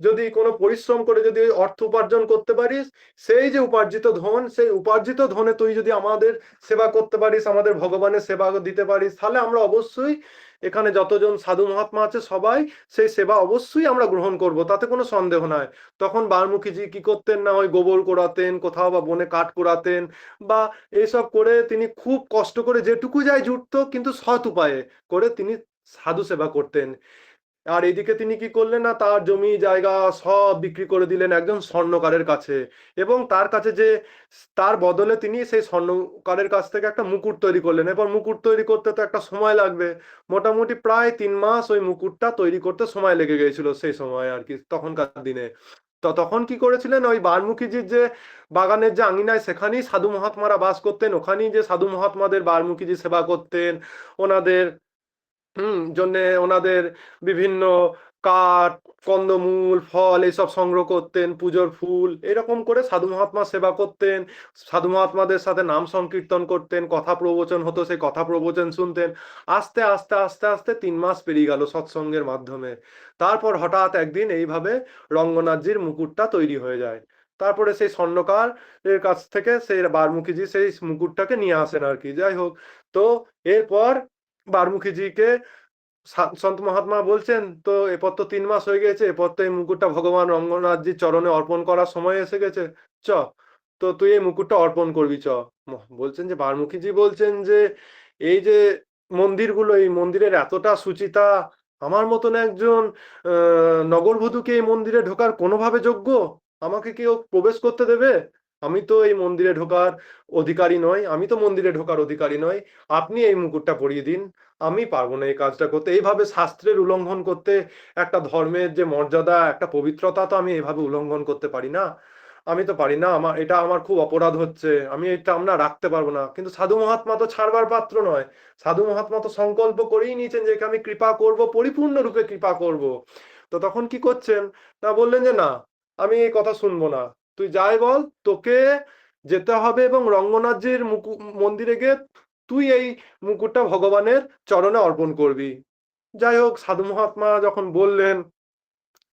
যদি কোনো পরিশ্রম করে যদি ওই অর্থ উপার্জন করতে পারিস, সেই যে উপার্জিত ধন, সেই উপার্জিত ধনে তুই যদি আমাদের সেবা করতে পারিস, আমাদের ভগবানের সেবা দিতে পারিস, তাহলে আমরা অবশ্যই, এখানে যতজন সাধু মহাত্মা আছে সবাই সেই সেবা অবশ্যই আমরা গ্রহণ করব, তাতে কোনো সন্দেহ নাই। তখন বাল্মীকিজি কি করতেন না, ওই গোবর কোড়াতেন, কোথাও বা বনে কাঠ কোড়াতেন, বা এইসব করে তিনি খুব কষ্ট করে যেটুকু যায় জুটতো, কিন্তু সৎ উপায়ে করে তিনি সাধু সেবা করতেন। আর এদিকে তিনি কি করলেন না, তার জমি জায়গা সব বিক্রি করে দিলেন একজন স্বর্ণকারের কাছে, এবং তার কাছে যে, তার বদলে তিনি সেই স্বর্ণকারের কাছ থেকে একটা মুকুট তৈরি করলেন। এবার মুকুট তৈরি করতে তো একটা সময় লাগবে, মোটামুটি প্রায় 3 মাস ওই মুকুটটা তৈরি করতে সময় লেগে গিয়েছিল সেই সময় আর কি, তখনকার দিনে। তো তখন কি করেছিলেন, ওই বাল্মীকিজির যে বাগানের যে আঙিনায়, সেখানেই সাধু মহাত্মারা বাস করতেন, ওখানেই যে সাধু মহাত্মাদের বাল্মীকিজি সেবা করতেন, ওনাদের জন্যে ওনাদের বিভিন্ন কাঠ, কন্দমূল, ফল এইসব সংগ্রহ করতেন, পুজোর ফুল, এরকম করে সাধু মহাত্মা সেবা করতেন। সাধু মহাত্মাদের সাথে নাম সংকীর্তন করতেন, কথা প্রবচন হতো, সেই কথা প্রবচন শুনতেন। আস্তে আস্তে আস্তে আস্তে 3 মাস পেরিয়ে গেল সৎসঙ্গের মাধ্যমে। তারপর হঠাৎ একদিন এইভাবে রঙ্গনাথজির মুকুটটা তৈরি হয়ে যায়। তারপরে সেই স্বর্ণকার এর কাছ থেকে সেই বারমুখীজি সেই মুকুটটাকে নিয়ে আসেন আর কি। যাই হোক, তো এরপর বারমুখীজিকে সন্ত মহাত্মা বলছেন, তো এরপর তো 3 মাস হয়ে গেছে, এরপর তো এই মুকুটটা ভগবান রঙ্গনাথজির চরণে অর্পণ করার সময় এসে গেছে, চ তো তুই এই মুকুটটা অর্পণ করবি, চ। বলছেন যে বারমুখীজি বলছেন যে এই যে মন্দিরগুলো, এই মন্দিরের এতটা সুচিতা, আমার মতন একজন নগরবধূকে এই মন্দিরে ঢোকার কোনোভাবে যোগ্য? আমাকে কেউ প্রবেশ করতে দেবে? আমি তো এই মন্দিরে ঢোকার অধিকারী নই, আমি তো মন্দিরে ঢোকার অধিকারী নই। আপনি এই মুকুটটা পরিয়ে দিন, আমি পারবো না এই কাজটা করতে। এইভাবে শাস্ত্রের উল্লঙ্ঘন করতে, একটা ধর্মের যে মর্যাদা, একটা পবিত্রতা, তো আমি এইভাবে উল্লঙ্ঘন করতে পারি না, আমি তো পারি না, আমার খুব অপরাধ হচ্ছে, আমি এটা আমরা রাখতে পারবো না। কিন্তু সাধু মহাত্মা তো ছাড়বার পাত্র নয়, সাধু মহাত্মা তো সংকল্প করেই নিয়েছেন যে একে আমি কৃপা করব, পরিপূর্ণ রূপে কৃপা করব। তো তখন কি করছেন না, বললেন যে না, আমি এই কথা শুনবো না, তুই যাই বল, তোকে যেতে হবে এবং রঙ্গনাথজির মন্দিরে গিয়ে তুই এই মুকুটটা ভগবানের চরণে অর্পণ করবি। যাই হোক, সাধু মহাত্মা যখন বললেন,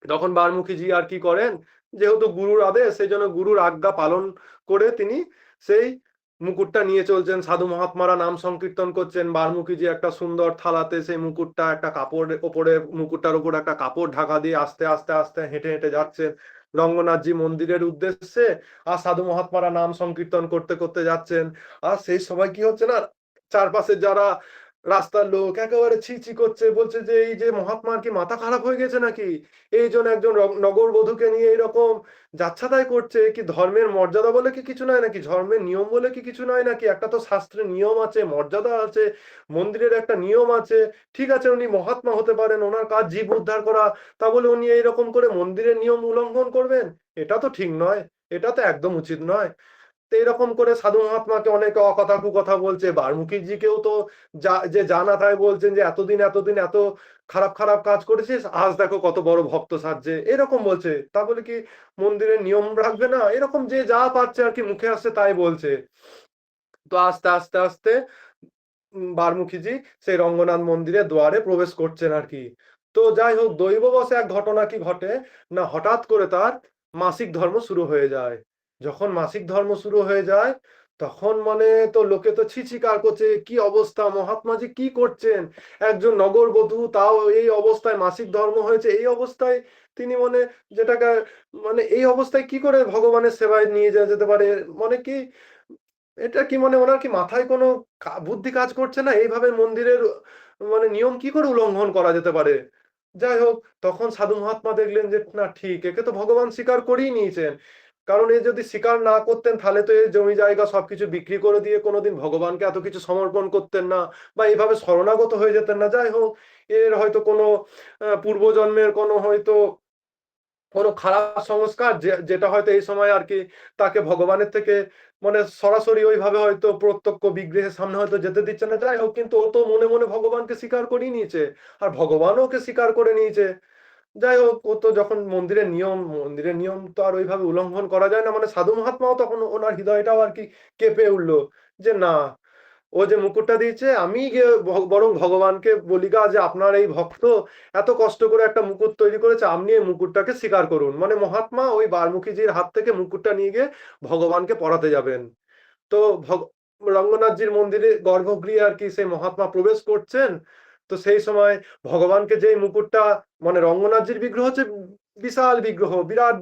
তখন বারমুখীজি আর কি করেন, যেহেতু গুরুর আদেশ, সেই জন্য গুরুর আজ্ঞা পালন করে তিনি সেই মুকুটটা নিয়ে চলছেন। সাধু মহাত্মারা নাম সংকীর্তন করছেন, বারমুখীজি একটা সুন্দর থালাতে সেই মুকুটটা, একটা কাপড় ওপরে, মুকুটটার উপর একটা কাপড় ঢাকা দিয়ে আস্তে আস্তে আস্তে হেঁটে হেঁটে যাচ্ছেন রঙ্গনাথজি মন্দিরের উদ্দেশ্যে। আর সাধু মহাত্মারা নাম সংকীর্তন করতে করতে যাচ্ছেন। আর সেই সময় কি হচ্ছে না, চারপাশে যারা রাস্তার লোক একেবারে ছি ছি করছে, বলছে যে এই যে মহাত্মার কি মাথা খারাপ হয়ে গেছে নাকি, এই জন্য একজন নগরবধূকে নিয়ে এরকম যাচ্ছাতাই করছে, কি ধর্মের মর্যাদা বলে কি কিছু নয় নাকি, ধর্মের নিয়ম বলে কি কিছু নয় নাকি? একটা তো শাস্ত্রের নিয়ম আছে, মর্যাদা আছে, মন্দিরের একটা নিয়ম আছে। ঠিক আছে, উনি মহাত্মা হতে পারেন, ওনার কাজ জীব উদ্ধার করা, তা বলে উনি এইরকম করে মন্দিরের নিয়ম উল্লঙ্ঘন করবেন? এটা তো ঠিক নয়, এটা তো একদম উচিত নয়। তো এরকম করে সাধু মহাত্মাকে অনেকে অকথা কুকথা বলছে, বাল্মীকিজিকেও তো যে জানা তাই বলছেন যে এতদিন এতদিন এত খারাপ খারাপ কাজ করেছিস, আজ দেখো কত বড় ভক্ত সাজছে, এরকম বলছে। তা বলে কি মন্দিরের নিয়ম রাখবে না? এরকম যে যা পাচ্ছে আর কি মুখে আসছে তাই বলছে। তো আস্তে আস্তে আস্তে বারমুখীজি সেই রঙ্গনাথ মন্দিরে দুয়ারে প্রবেশ করছেন আর কি। তো যাই হোক, দৈববশে এক ঘটনা কি ঘটে না, হঠাৎ করে তার মাসিক ধর্ম শুরু হয়ে যায়। যখন মাসিক ধর্ম শুরু হয়ে যায় তখন মানে তো লোকে তো ছিছিকার করছে, কি অবস্থা, মহাত্মাজি কি করছেন, একজন নগরবধূ তাও এই অবস্থায়, মাসিক ধর্ম হয়েছে এই অবস্থায়, তিনি মানে যেটাকে মানে এই অবস্থায় কি করে ভগবানের সেবায় নিয়ে যাওয়া যেতে পারে, মানে কি এটা কি মানে ওনার কি মাথায় কোনো বুদ্ধি কাজ করছে না, এইভাবে মন্দিরের মানে নিয়ম কি করে উল্লঙ্ঘন করা যেতে পারে। যাই হোক, তখন সাধু মহাত্মা দেখলেন যে না ঠিক, একে তো ভগবান স্বীকার করেই নিয়েছেন, কারণ এ যদি স্বীকার না করতেন তাহলে তো এই জমি জায়গা সবকিছু বিক্রি করে দিয়ে কোনোদিন ভগবানকে এত কিছু সমর্পণ করতেন না, বা এইভাবে শরণাগত হয়ে যেতেন না। যাই হোক, এর হয়তো কোনো পূর্বজন্মের কোনো হয়তো কোনো খারাপ সংস্কার যেটা হয়তো এই সময় আর কি তাকে ভগবানের থেকে মানে সরাসরি ওইভাবে হয়তো প্রত্যক্ষ বিগ্রহের সামনে হয়তো যেতে দিচ্ছে না। যাই হোক, কিন্তু ও তো মনে মনে ভগবানকে স্বীকার করেই নিয়েছে, আর ভগবানও ওকে স্বীকার করে নিয়েছে। যাই হোক, ও তো যখন মন্দিরের নিয়ম তো আর ওইভাবে উল্লঙ্ঘন করা যায় না, মানে সাধু মহাত্মাও তখন ওনার হৃদয়টাও আর কি কেঁপে উঠলো যে না, ও যে মুকুটটা দিয়েছে আমি গিয়ে বরং ভগবানকে বলি গা যে আপনার এই ভক্ত এত কষ্ট করে একটা মুকুট তৈরি করেছে, আপনি এই মুকুটটাকে স্বীকার করুন। মানে মহাত্মা ওই বাল্মীকিজির হাত থেকে মুকুটটা নিয়ে গিয়ে ভগবানকে পরাতে যাবেন। তো রঙ্গনাথজির মন্দিরে গর্ভগৃহে আর কি সেই মহাত্মা প্রবেশ করছেন। তো সেই সময় ভগবানকে যেই মুকুটটা, মানে রঙ্গনাথজির বিগ্রহ হচ্ছে বিশাল বিগ্রহ, বিরাট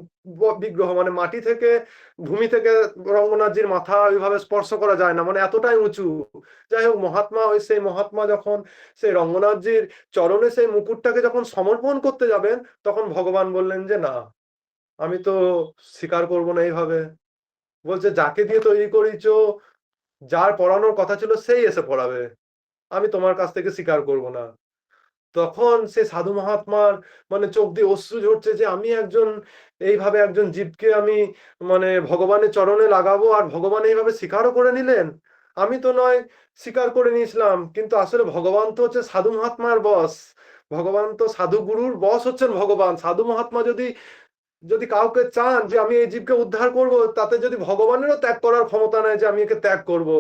বিগ্রহ, মানে মাটি থেকে ভূমি থেকে রঙ্গনাথজির মাথা ওইভাবে স্পর্শ করা যায় না, মানে এতটাই উঁচু। যাই হোক, সেই মহাত্মা যখন সেই রঙ্গনাথজির চরণে সেই মুকুটটাকে যখন সমর্পণ করতে যাবেন, তখন ভগবান বললেন যে না, আমি তো স্বীকার করবো না এইভাবে। বলছে যাকে দিয়ে তৈরি করেছো, যার পড়ানোর কথা ছিল সেই এসে পড়াবে, আমি তোমার কাছ থেকে স্বীকার করব না। তখন সে সাধু মহাত্মার মানে চোখ দিয়ে অশ্রু ঝরছে যে আমি এইভাবে একজন জীবকে আমি মানে ভগবানের চরণে লাগাবো, আর ভগবান এইভাবে স্বীকারও করে নিলেন। আমি তো নয় স্বীকার করে নিয়েছিলাম, কিন্তু আসলে ভগবান তো হচ্ছে সাধু মহাত্মার বস, ভগবান তো সাধু গুরুর বস হচ্ছেন ভগবান। সাধু মহাত্মা যদি যদি কাউকে চান যে আমি এই জীবকে উদ্ধার করব, তাতে যদি ভগবানেরও ত্যাগ করার ক্ষমতা নেই যে আমি একে ত্যাগ করব।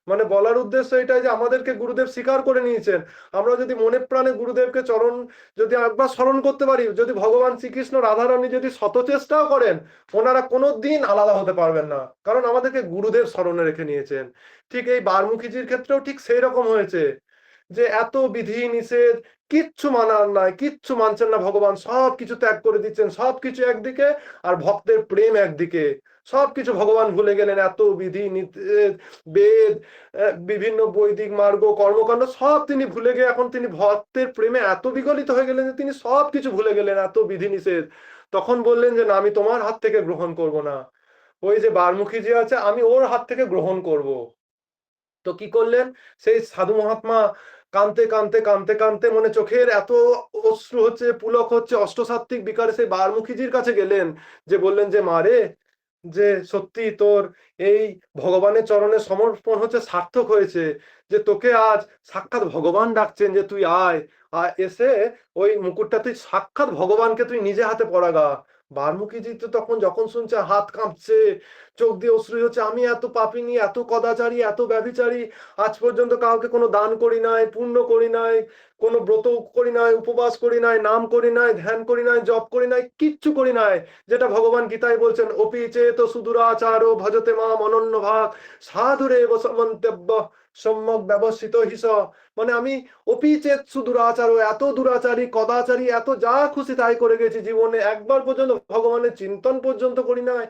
মানে বলার উদ্দেশ্য এটাই যে আমাদেরকে গুরুদেব স্বীকার করে নিয়েছেন, আমরা যদি মনে প্রাণে গুরুদেবকে চরণ যদি একবার স্মরণ করতে পারি, যদি ভগবান শ্রীকৃষ্ণ রাধারানী যদি শত চেষ্টাও করেন, ওনারা কোনো দিন আলাদা হতে পারবেন না, কারণ আমাদেরকে গুরুদেব স্মরণে রেখে নিয়েছেন। ঠিক এই বারমুখীজির ক্ষেত্রেও ঠিক সেই রকম হয়েছে, যে এত বিধি নিষেধ কিচ্ছু মানার নাই, কিচ্ছু মানছেন না ভগবান, সবকিছু ত্যাগ করে দিচ্ছেন, সবকিছু একদিকে আর ভক্তের প্রেম একদিকে, সবকিছু ভগবান ভুলে গেলেন। এত বিধি নিষেধ, বেদ, বিভিন্ন বৈদিক মার্গ কর্মকাণ্ড সব তিনি ভুলে গিয়ে এখন তিনি ভক্তের প্রেমে এত বিগলিত হয়ে গেলেন যে তিনি সবকিছু ভুলে গেলেন, এত বিধি নিষেধ। তখন বললেন যে না, আমি তোমার হাত থেকে গ্রহণ করব না, ওই যে বারমুখী যে আছে আমি ওর হাত থেকে গ্রহণ করব। তো কি করলেন সেই সাধু মহাত্মা, কানতে কানতে কানতে কানতে মানে চোখের এত অশ্রু হচ্ছে, পুলক হচ্ছে, অষ্টসাত্ত্বিক বিকারে সেই বারমুখীজির কাছে গেলেন, যে বললেন যে মা রে, যে সত্যি তোর এই ভগবানের চরণে সমর্পণ হচ্ছে সার্থক হয়েছে, যে তোকে আজ সাক্ষাৎ ভগবান ডাকছেন যে তুই আয়, আর এসে ওই মুকুটটা তুই সাক্ষাৎ ভগবানকে তুই নিজে হাতে পরাগা। বারমুখীজি তো তখন যখন শুনছে হাত কাঁপছে, চোখ দিয়ে অশ্রু হচ্ছে, আমি এত পাপিনী, এত কদাচারী, এত ব্যভিচারী, আজ পর্যন্ত কাউকে কোনো দান করি নাই, পুণ্য করি নাই, কোনো ব্রত করি নাই, উপবাস করি নাই, নাম করি নাই, ধ্যান করি নাই, জপ করি নাই, কিচ্ছু করি নাই, যেটা ভগবান গীতায় বলছেন অপি চেত সুদূরাচারো ভজতে মাম অনন্য ভাগ সাধুরে বসমন্তব্য সম্যক ব্যবস্থিত হিস। মানে আমি অপি চেত সুদূরাচারো, এত দুরাচারী, কদাচারী, এত যা খুশি তাই করে গেছি, জীবনে একবার পর্যন্ত ভগবানের চিন্তন পর্যন্ত করি নাই।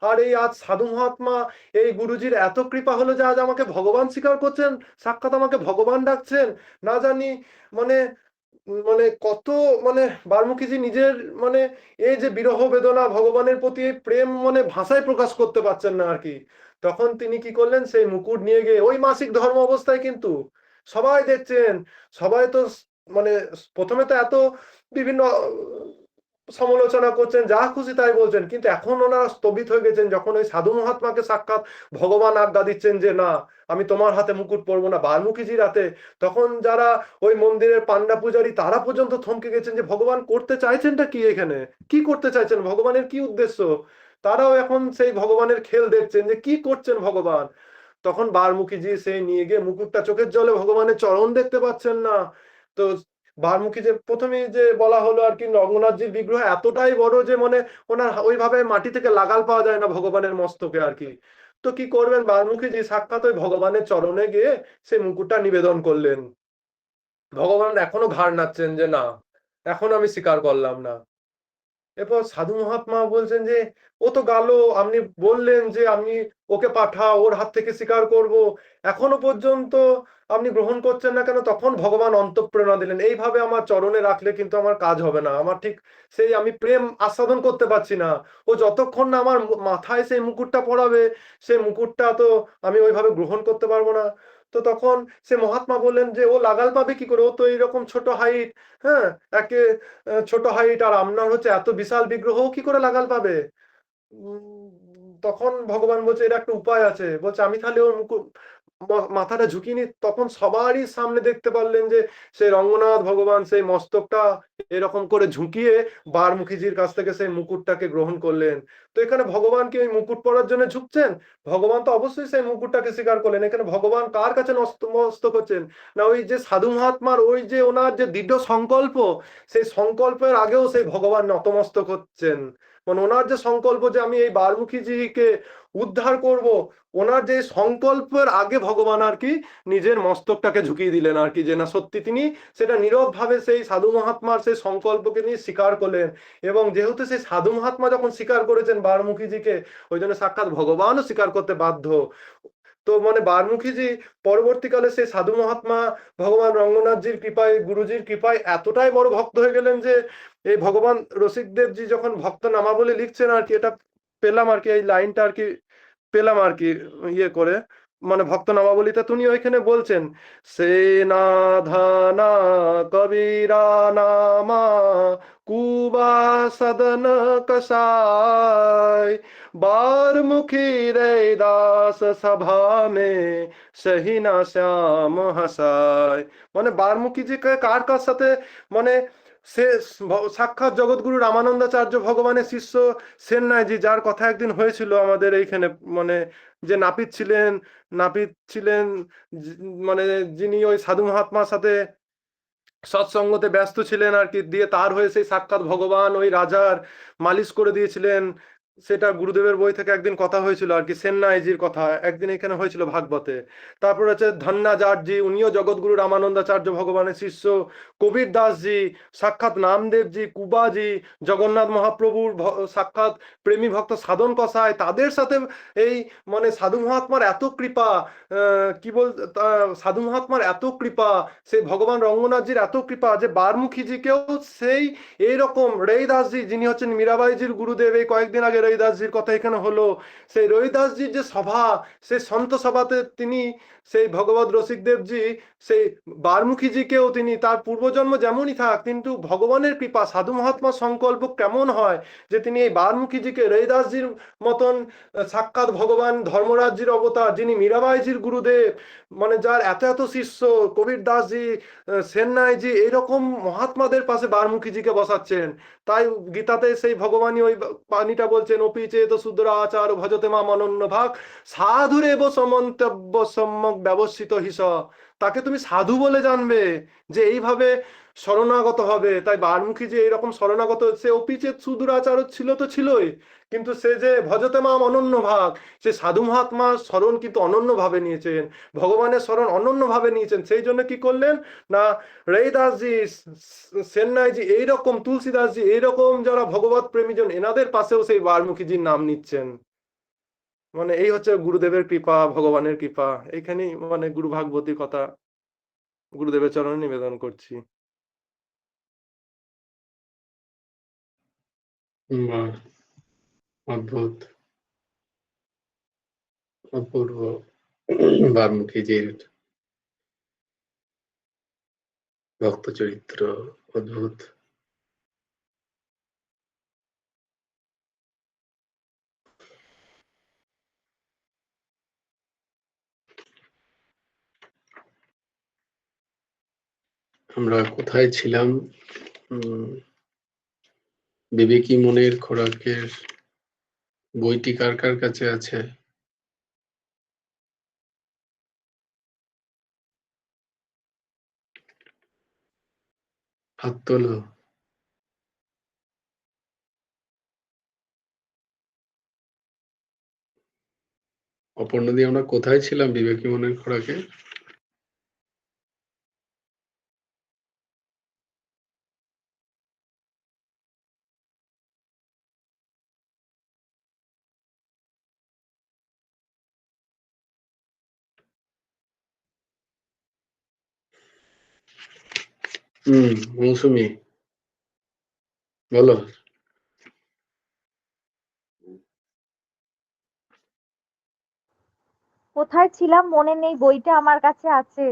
আর এই আজ সাধু মহাত্মা এই গুরুজির এত কৃপা হলো যে আজ আমাকে ভগবান স্বীকার করছেন, সাক্ষাৎ আমাকে ভগবান ডাকছেন। না জানি মানে মানে কত মানে বাল্মীকিজি নিজের মানে এই যে বিরহ বেদনা, ভগবানের প্রতি এই প্রেম মানে ভাষায় প্রকাশ করতে পারছেন না আর কি। তখন তিনি কি করলেন, সেই মুকুট নিয়ে গিয়ে ওই মাসিক ধর্ম অবস্থায়, কিন্তু সবাই দেখছেন, সবাই তো মানে প্রথমে তো এত বিভিন্ন সমালোচনা করছেন, যা খুশি তাই বলছেন, কিন্তু এখন ওনারা স্থবিত হয়ে গেছেন যখন ওই সাধু মহাত্মাকে সাক্ষাৎ ভগবান আজ্ঞা দিচ্ছেন যে না, আমি তোমার হাতে মুকুট পরবো না, বাল্মীকিজির হাতে। তখন যারা ওই মন্দিরের পান্ডা পূজারী তারা পর্যন্ত থমকে গেছেন যে ভগবান করতে চাইছেনটা কি, এখানে কি করতে চাইছেন, ভগবানের কি উদ্দেশ্য। তারাও এখন সেই ভগবানের খেল দেখছেন যে কি করছেন ভগবান। তখন বাল্মীকিজি সেই নিয়ে গিয়ে মুকুটটা, চোখের জলে ভগবানের চরণ দেখতে পাচ্ছেন না, তো বারমুখী যে প্রথমেই যে বলা হলো আর কি, রঙ্গনাথজির বিগ্রহ এতটাই বড় যে মানে ওনার ওইভাবে মাটি থেকে লাগাল পাওয়া যায় না ভগবানের মস্তকে আর কি। তো কি করবেন, বারমুখীজি সাক্ষাৎ ওই ভগবানের চরণে গিয়ে সেই মুকুটটা নিবেদন করলেন। ভগবান এখনো ঘাড় নাড়ছেন যে না, এখন আমি স্বীকার করলাম না। এরপর সাধু মহাত্মা বলছেন যে ও তো গেল, আপনি বললেন যে আমি ওকে পাঠাও, ওর হাত থেকে স্বীকার করব, এখনো পর্যন্ত আপনি গ্রহণ করছেন না কেন? তখন ভগবান অন্তঃপ্রেরণা দিলেন, এইভাবে আমার চরণে রাখলে কিন্তু আমার কাজ হবে না, আমার ঠিক সেই আমি প্রেম আস্বাদন করতে পারছি না। ও যতক্ষণ না আমার মাথায় সেই মুকুটটা পরাবে, সেই মুকুটটা তো আমি ওইভাবে গ্রহণ করতে পারবো না। তো তখন সে মহাত্মা বললেন যে ও লাগাল পাবে কি করে, ও তো এইরকম ছোট হাইট, হ্যাঁ, একে ছোট হাইট, আর আপনার হচ্ছে এত বিশাল বিগ্রহ, কি করে লাগাল পাবে? তখন ভগবান বলছে এর একটা উপায় আছে, বলছে আমি তাহলে ওর মাথাটা ঝুঁকিয়ে নি। তখন সবারই সামনে দেখতে পারলেন যে সেই রঙ্গনাথ ভগবান সেই মস্তকটা এরকম করে ঝুঁকিয়ে বারমুখীজির কাছ থেকে সেই মুকুটটাকে গ্রহণ করলেন। তো এখানে ভগবান কি ওই মুকুট পরার জন্য ঝুঁকছেন? ভগবান তো অবশ্যই সেই মুকুটটাকে স্বীকার করলেন। এখানে ভগবান কার কাছে নতমস্তক হচ্ছেন? না ওই যে সাধু মহাত্মার ওই যে ওনার যে দৃঢ় সংকল্প, সেই সংকল্পের আগেও সেই ভগবান নতমস্তক হচ্ছেন। মানে ওনার যে সংকল্প যে আমি এই বারমুখীজিকে উদ্ধার করব, ওনার যে সংকল্পের আগে ভগবান আর কি নিজের মস্তকটাকে ঝুঁকিয়ে দিলেন আর কি, যে না সত্যি তিনি সেটা নীরব ভাবে সেই সাধু মহাত্মার সেই সংকল্পকে নিয়ে স্বীকার করলেন। এবং যেহেতু সেই সাধু মহাত্মা যখন স্বীকার করেছেন বারমুখীজিকে, ওই জন্য সাক্ষাৎ ভগবানও স্বীকার করতে বাধ্য। তো মানে বারমুখীজি পরবর্তীকালে সেই সাধু মহাত্মা ভগবান রঙ্গনাথজির কৃপায়, গুরুজির কৃপায় এতটাই বড় ভক্ত হয়ে গেলেন যে এই ভগবান রসিকদেবজি যখন ভক্ত নামাবলী লিখছেন আর কি, এটা পেলাম আর কি, এই লাইনটা আর কি পেলাম আর কি ইয়ে করে, মানে ভক্ত নামাবলীতে তিনি ওইখানে বলছেন, সে না ধানা কবিরা নামা কুবা সদন কসায় বারমুখী রে দাস সভা মে সহি না শ্যাম হাসায়। মানে বারমুখী জি কার কার সাথে, মানে সে সাক্ষাৎ জগৎগুরু রামানন্দাচার্য ভগবানের শিষ্য সেননাইজি, যার কথা একদিন হয়েছিল আমাদের এইখানে, মানে যে নাপিত ছিলেন মানে যিনি ওই সাধু মহাত্মার সাথে সৎসঙ্গতে ব্যস্ত ছিলেন আর কি, দিয়ে তার হয়ে সেই সাক্ষাৎ ভগবান ওই রাজার মালিশ করে দিয়েছিলেন। সেটা গুরুদেবের বই থেকে একদিন কথা হয়েছিল আর কি, সেননাইজির কথা একদিন এখানে হয়েছিল ভাগবতে। তারপর হচ্ছে ধন্যাচার্যজি, উনিও জগৎগুরু রামানন্দাচার্য ভগবানের শিষ্য। কবির দাসজি, সাক্ষাৎ নামদেবজি, কুবাজি, জগন্নাথ মহাপ্রভুর সাক্ষাৎ প্রেমী ভক্ত সাধন কসাই, তাদের সাথে এই মানে সাধু মহাত্মার এত কৃপা, কি বল, সাধু মহাত্মার এত কৃপা, সেই ভগবান রঙ্গনাথজির এত কৃপা যে বারমুখীজিকেও সেই এইরকম রবিদাসজি, যিনি হচ্ছেন মীরাবাইজির গুরুদেব, এই কয়েকদিন আগে রবিদাসজির কথা এখানে হলো, সেই রবিদাসজির যে সভা, সেই সন্ত সভাতে তিনি সেই ভগবত রসিকদেবজি সেই বারমুখীজিকেও তিনি তার পূর্বজন্ম যেমনই থাক, কিন্তু ভগবানের কৃপা সাধু মহাত্মার সংকল্প কেমন হয় যে তিনি এই বারমুখীজিকে রবিদাসজির মতন সাক্ষাৎ ভগবান ধর্মরাজ্যের অবতার, যিনি মীরাবাইজির গুরুদেব, মানে যার এত এত শিষ্য, কবির দাসজি, সেননাইজি, এইরকম মহাত্মাদের পাশে বারমুখীজিকে বসাচ্ছেন। তাই গীতাতে সেই ভগবানই ওই পানিটা বলছেন, অপি চেত শূদ্র আচার ভজতে মা অনন্য ভাগ সাধুরেব সমন্তব্য সম্যক ব্যবস্থিত হিস। তাকে তুমি সাধু বলে জানবে যে এইভাবে শরণাগত হবে। তাই বারমুখী যে এইরকম শরণাগত, সে অপিচেত সুদূরাচার ছিল তো ছিলই, কিন্তু সে যে ভজতে মাম অনন্য ভাগ, সে সাধু মহাত্মার স্মরণ কিন্তু অনন্য ভাবে নিয়েছেন, ভগবানের স্মরণ অনন্য ভাবে নিয়েছেন। সেই জন্য কি করলেন না, রবিদাসজি, সেননাইজি, এইরকম তুলসীদাসজি, এইরকম যারা ভগবত প্রেমীজন, এনাদের পাশেও সেই বারমুখীজির নাম নিচ্ছেন। মানে এই হচ্ছে গুরুদেবের কৃপা, ভগবানের কৃপা। এইখানেই মানে গুরু ভাগবতীর কথা গুরুদেবের চরণে নিবেদন করছি। বাহ! অদ্ভুত, অপূর্ব বাল্মীকিজির ভক্ত চরিত্র, অদ্ভুত। আমরা কোথায় ছিলাম? বিবেকী মনের খোরাকের বইটি কার কার কাছে আছে? হাত তোলো। অপর্ণদি, আমরা কোথায় ছিলাম বিবেকী মনের খোরাকে? মৌসুমি, বলো। কোথায় ছিলাম মনে নেই, বইটা আমার কাছে আছে।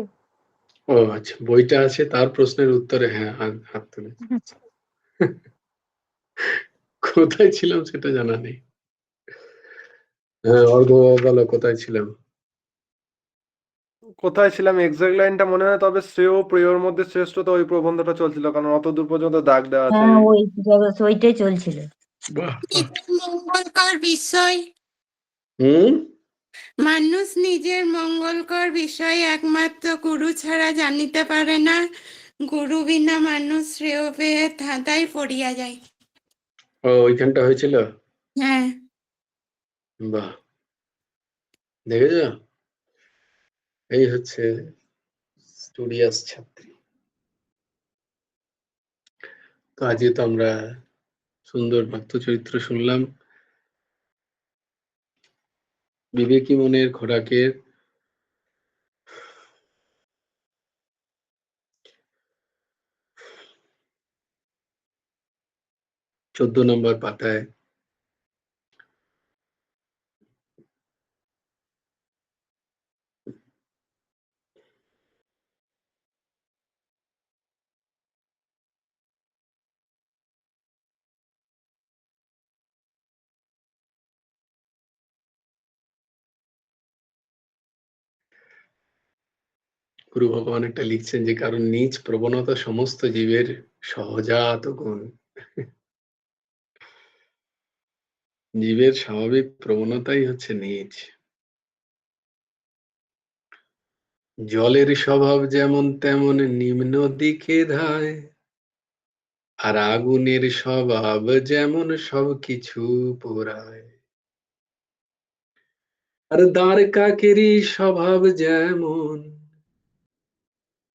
ও আচ্ছা, বইটা আছে, তার প্রশ্নের উত্তরে হ্যাঁ হাত তুলেছি। কোথায় ছিলাম সেটা জানা নেই। হ্যাঁ, অর্ঘ, বলো কোথায় ছিলাম? কোথায় ছিলাম এক্সাক্ট লাইনটা মনে হয়, তবে শ্রেয় ও প্রিয়র মধ্যে শ্রেষ্ঠতা ওই প্রবন্ধটা চলছিল, কারণ অত দূর পর্যন্ত দাগ দেওয়া আছে। হ্যাঁ, ওইটাই চলছিল। বাহ, বাহ। নিজের মঙ্গলকর বিষয় হুম মানুষ নিজের মঙ্গলকর বিষয় একমাত্র গুরু ছাড়া জানিতে পারে না। গুরু বিনা মানুষ শ্রেয় পেয়ে ধাঁধায় পড়িয়া যায়। ও, ওইখানটা হয়েছিল। হ্যাঁ, বাহ, দেখেছ, এই হচ্ছে স্টুডিয়াস ছাত্রী। তো আজকে তো আমরা সুন্দর ভক্ত চরিত্র শুনলাম বিবেকী মনের খোরাকের 14 নম্বর পাতায় গুরু ভগবান একটা লিখছেন যে কারণ নিজ প্রবণতা সমস্ত জীবের সহজাত গুণ। জীবের স্বাভাবিক প্রবণতাই হচ্ছে নিজ। জলের স্বভাব যেমন তেমন নিম্ন দিকে ধায়, আর আগুনের স্বভাব যেমন সবকিছু পোড়ায়। আর দাঁড় কাকেরই স্বভাব যেমন,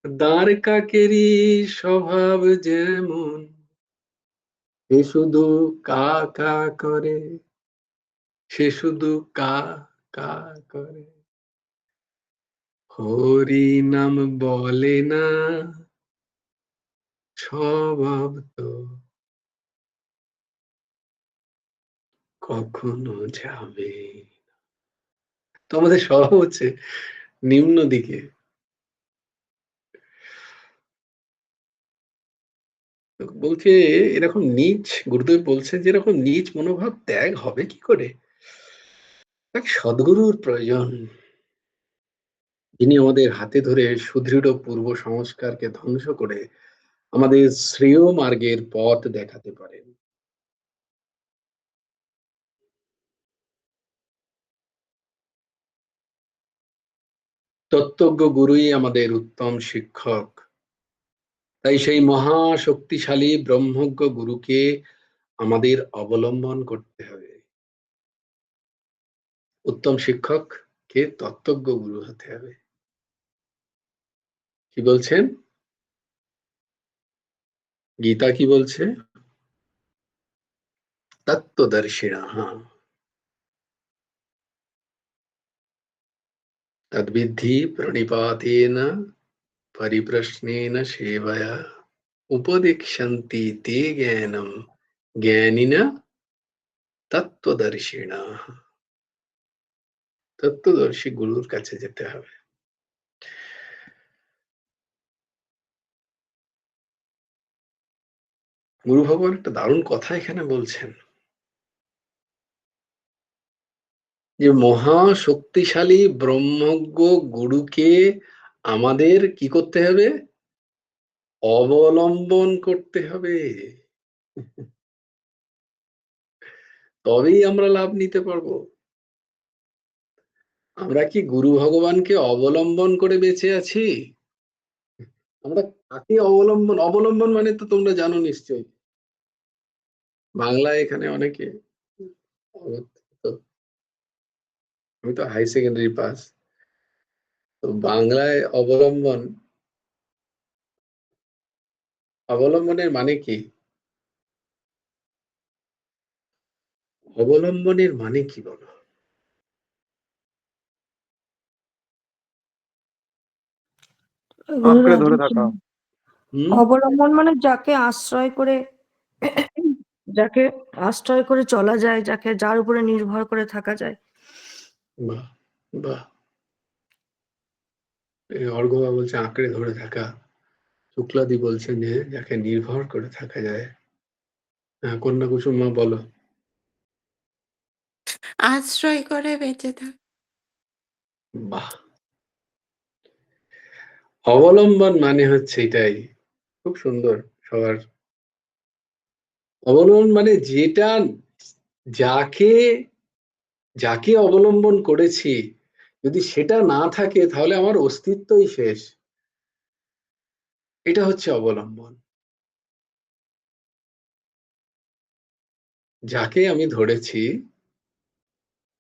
দাঁড় কাকেরই স্বভাব যেমন, সে শুধু কা কা করে, সে শুধু কা কা করে, হরি নাম বলে না, স্বভাব তো কখনো যাবে। তো আমাদের স্বভাব হচ্ছে নিম্ন দিকে। বলছে এরকম নিচ, গুরুদেব বলছে যে এরকম নিচ মনোভাব ত্যাগ হবে কি করে? এক সদ্গুরুর প্রয়োজন, যিনি আমাদের হাতে ধরে সুদৃঢ় পূর্ব সংস্কারকে ধ্বংস করে আমাদের শ্রেয় মার্গের পথ দেখাতে পারেন। তত্ত্বজ্ঞ গুরুই আমাদের উত্তম শিক্ষক। তাই সেই মহা শক্তিশালী ব্রহ্মজ্ঞ গুরুকে আমাদের অবলম্বন করতে হবে। উত্তম শিক্ষক কে? তত্ত্বজ্ঞ গুরু হতে হবে। কি বলছেন গীতা? কি বলছে? তত্ত্বদর্শিণা তদ্বিদ্ধি প্রণিপাতেন পরিপ্রশ্নেন সেবয়া উপদিক্ষন্তি তে জ্ঞানম জ্ঞানিনা তত্ত্বদর্শিণা। তত্ত্বদর্শী গুরুর কাছে যেতে হবে। গুরু ভগবান একটা দারুণ কথা এখানে বলছেন যে মহা শক্তিশালী ব্রহ্মজ্ঞ গুরুকে আমাদের কি করতে হবে? অবলম্বন করতে হবে। তবেই আমরা লাভ নিতে পারবো। আমরা কি গুরু ভগবানকে অবলম্বন করে বেঁচে আছি? আমরা কাকে অবলম্বন মানে তো তোমরা জানো নিশ্চয়ই। বাংলায় এখানে অনেকে আমি তো হাই সেকেন্ডারি পাস। তো বাংলায় অবলম্বনের মানে কি? অবলম্বনের মানে কি বলো? আঁকড়ে ধরে থাকা। অবলম্বন মানে যাকে আশ্রয় করে চলা যায়, যার উপরে নির্ভর করে থাকা যায়। বাহ বাহ, অর্ঘ্যবা বলছে আঁকড়ে ধরে থাকা, শুক্লাদি বলছেন যে যাকে নির্ভর করে থাকা যায়। হ্যাঁ, কন্যা কুসুমা বলো। আশ্রয় করে বেঁচে থাক। বাহ, অবলম্বন মানে হচ্ছে এটাই। খুব সুন্দর। সবার অবলম্বন মানে যাকে অবলম্বন করেছি, যদি সেটা না থাকে তাহলে আমার অস্তিত্বই শেষ। এটা হচ্ছে অবলম্বন। যাকে আমি ধরেছি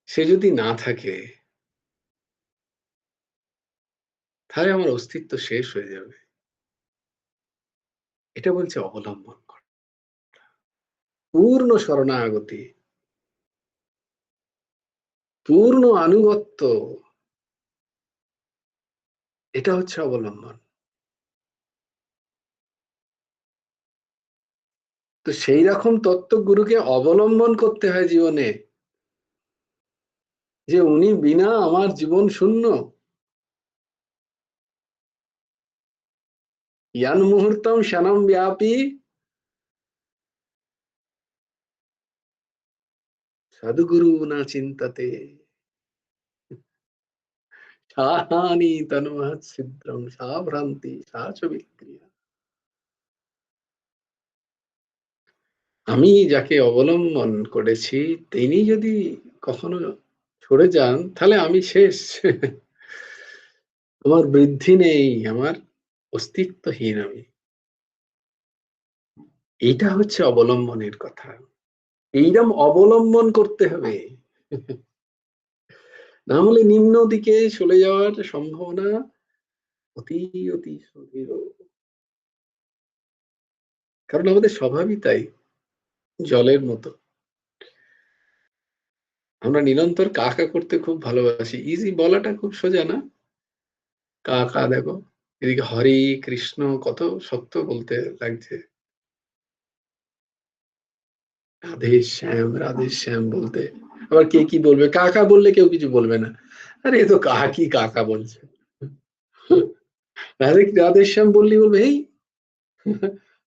সে যদি না থাকে তাহলে আমার অস্তিত্ব শেষ হয়ে যাবে। এটা বলছে অবলম্বন করা, পূর্ণ শরণাগতি, পূর্ণ আনুগত্য, এটা হচ্ছে অবলম্বন। তো সেই রকম তত্ত্ব গুরুকে অবলম্বন করতে হয় জীবনে, যে উনি বিনা আমার জীবন শূন্য। ইয়ান মুহূর্তম ক্ষণম ব্যাপী সদ্গুরু না চিন্তাতে সাহানি তন্মহৎ ছিদ্রম সা ভ্রান্তি সা চ বিক্রিয়া। আমি যাকে অবলম্বন করেছি তিনি যদি কখনো সরে যান তাহলে আমি শেষ। আমার বৃদ্ধি নেই, আমার অস্তিত্বহীন আমি। এইটা হচ্ছে অবলম্বনের কথা। এইরকম অবলম্বন করতে হবে, না হলে নিম্ন দিকে চলে যাওয়ার সম্ভাবনা অতি অতি সুদৃঢ়। কারণ আমাদের স্বভাবই তাই, জলের মতো। আমরা নিরন্তর কা কা করতে খুব ভালোবাসি। ইজি বলাটা খুব সোজা না? কা কা দেখো, এদিকে হরে কৃষ্ণ কত শক্ত বলতে লাগছে, রাধে শ্যাম বলতে। আবার কে কি বলবে, কাকা বললে কেউ কিছু বলবে না। আরে এ তো কি কাকা বলছে। রাধেশ্যাম বললি বলবে এই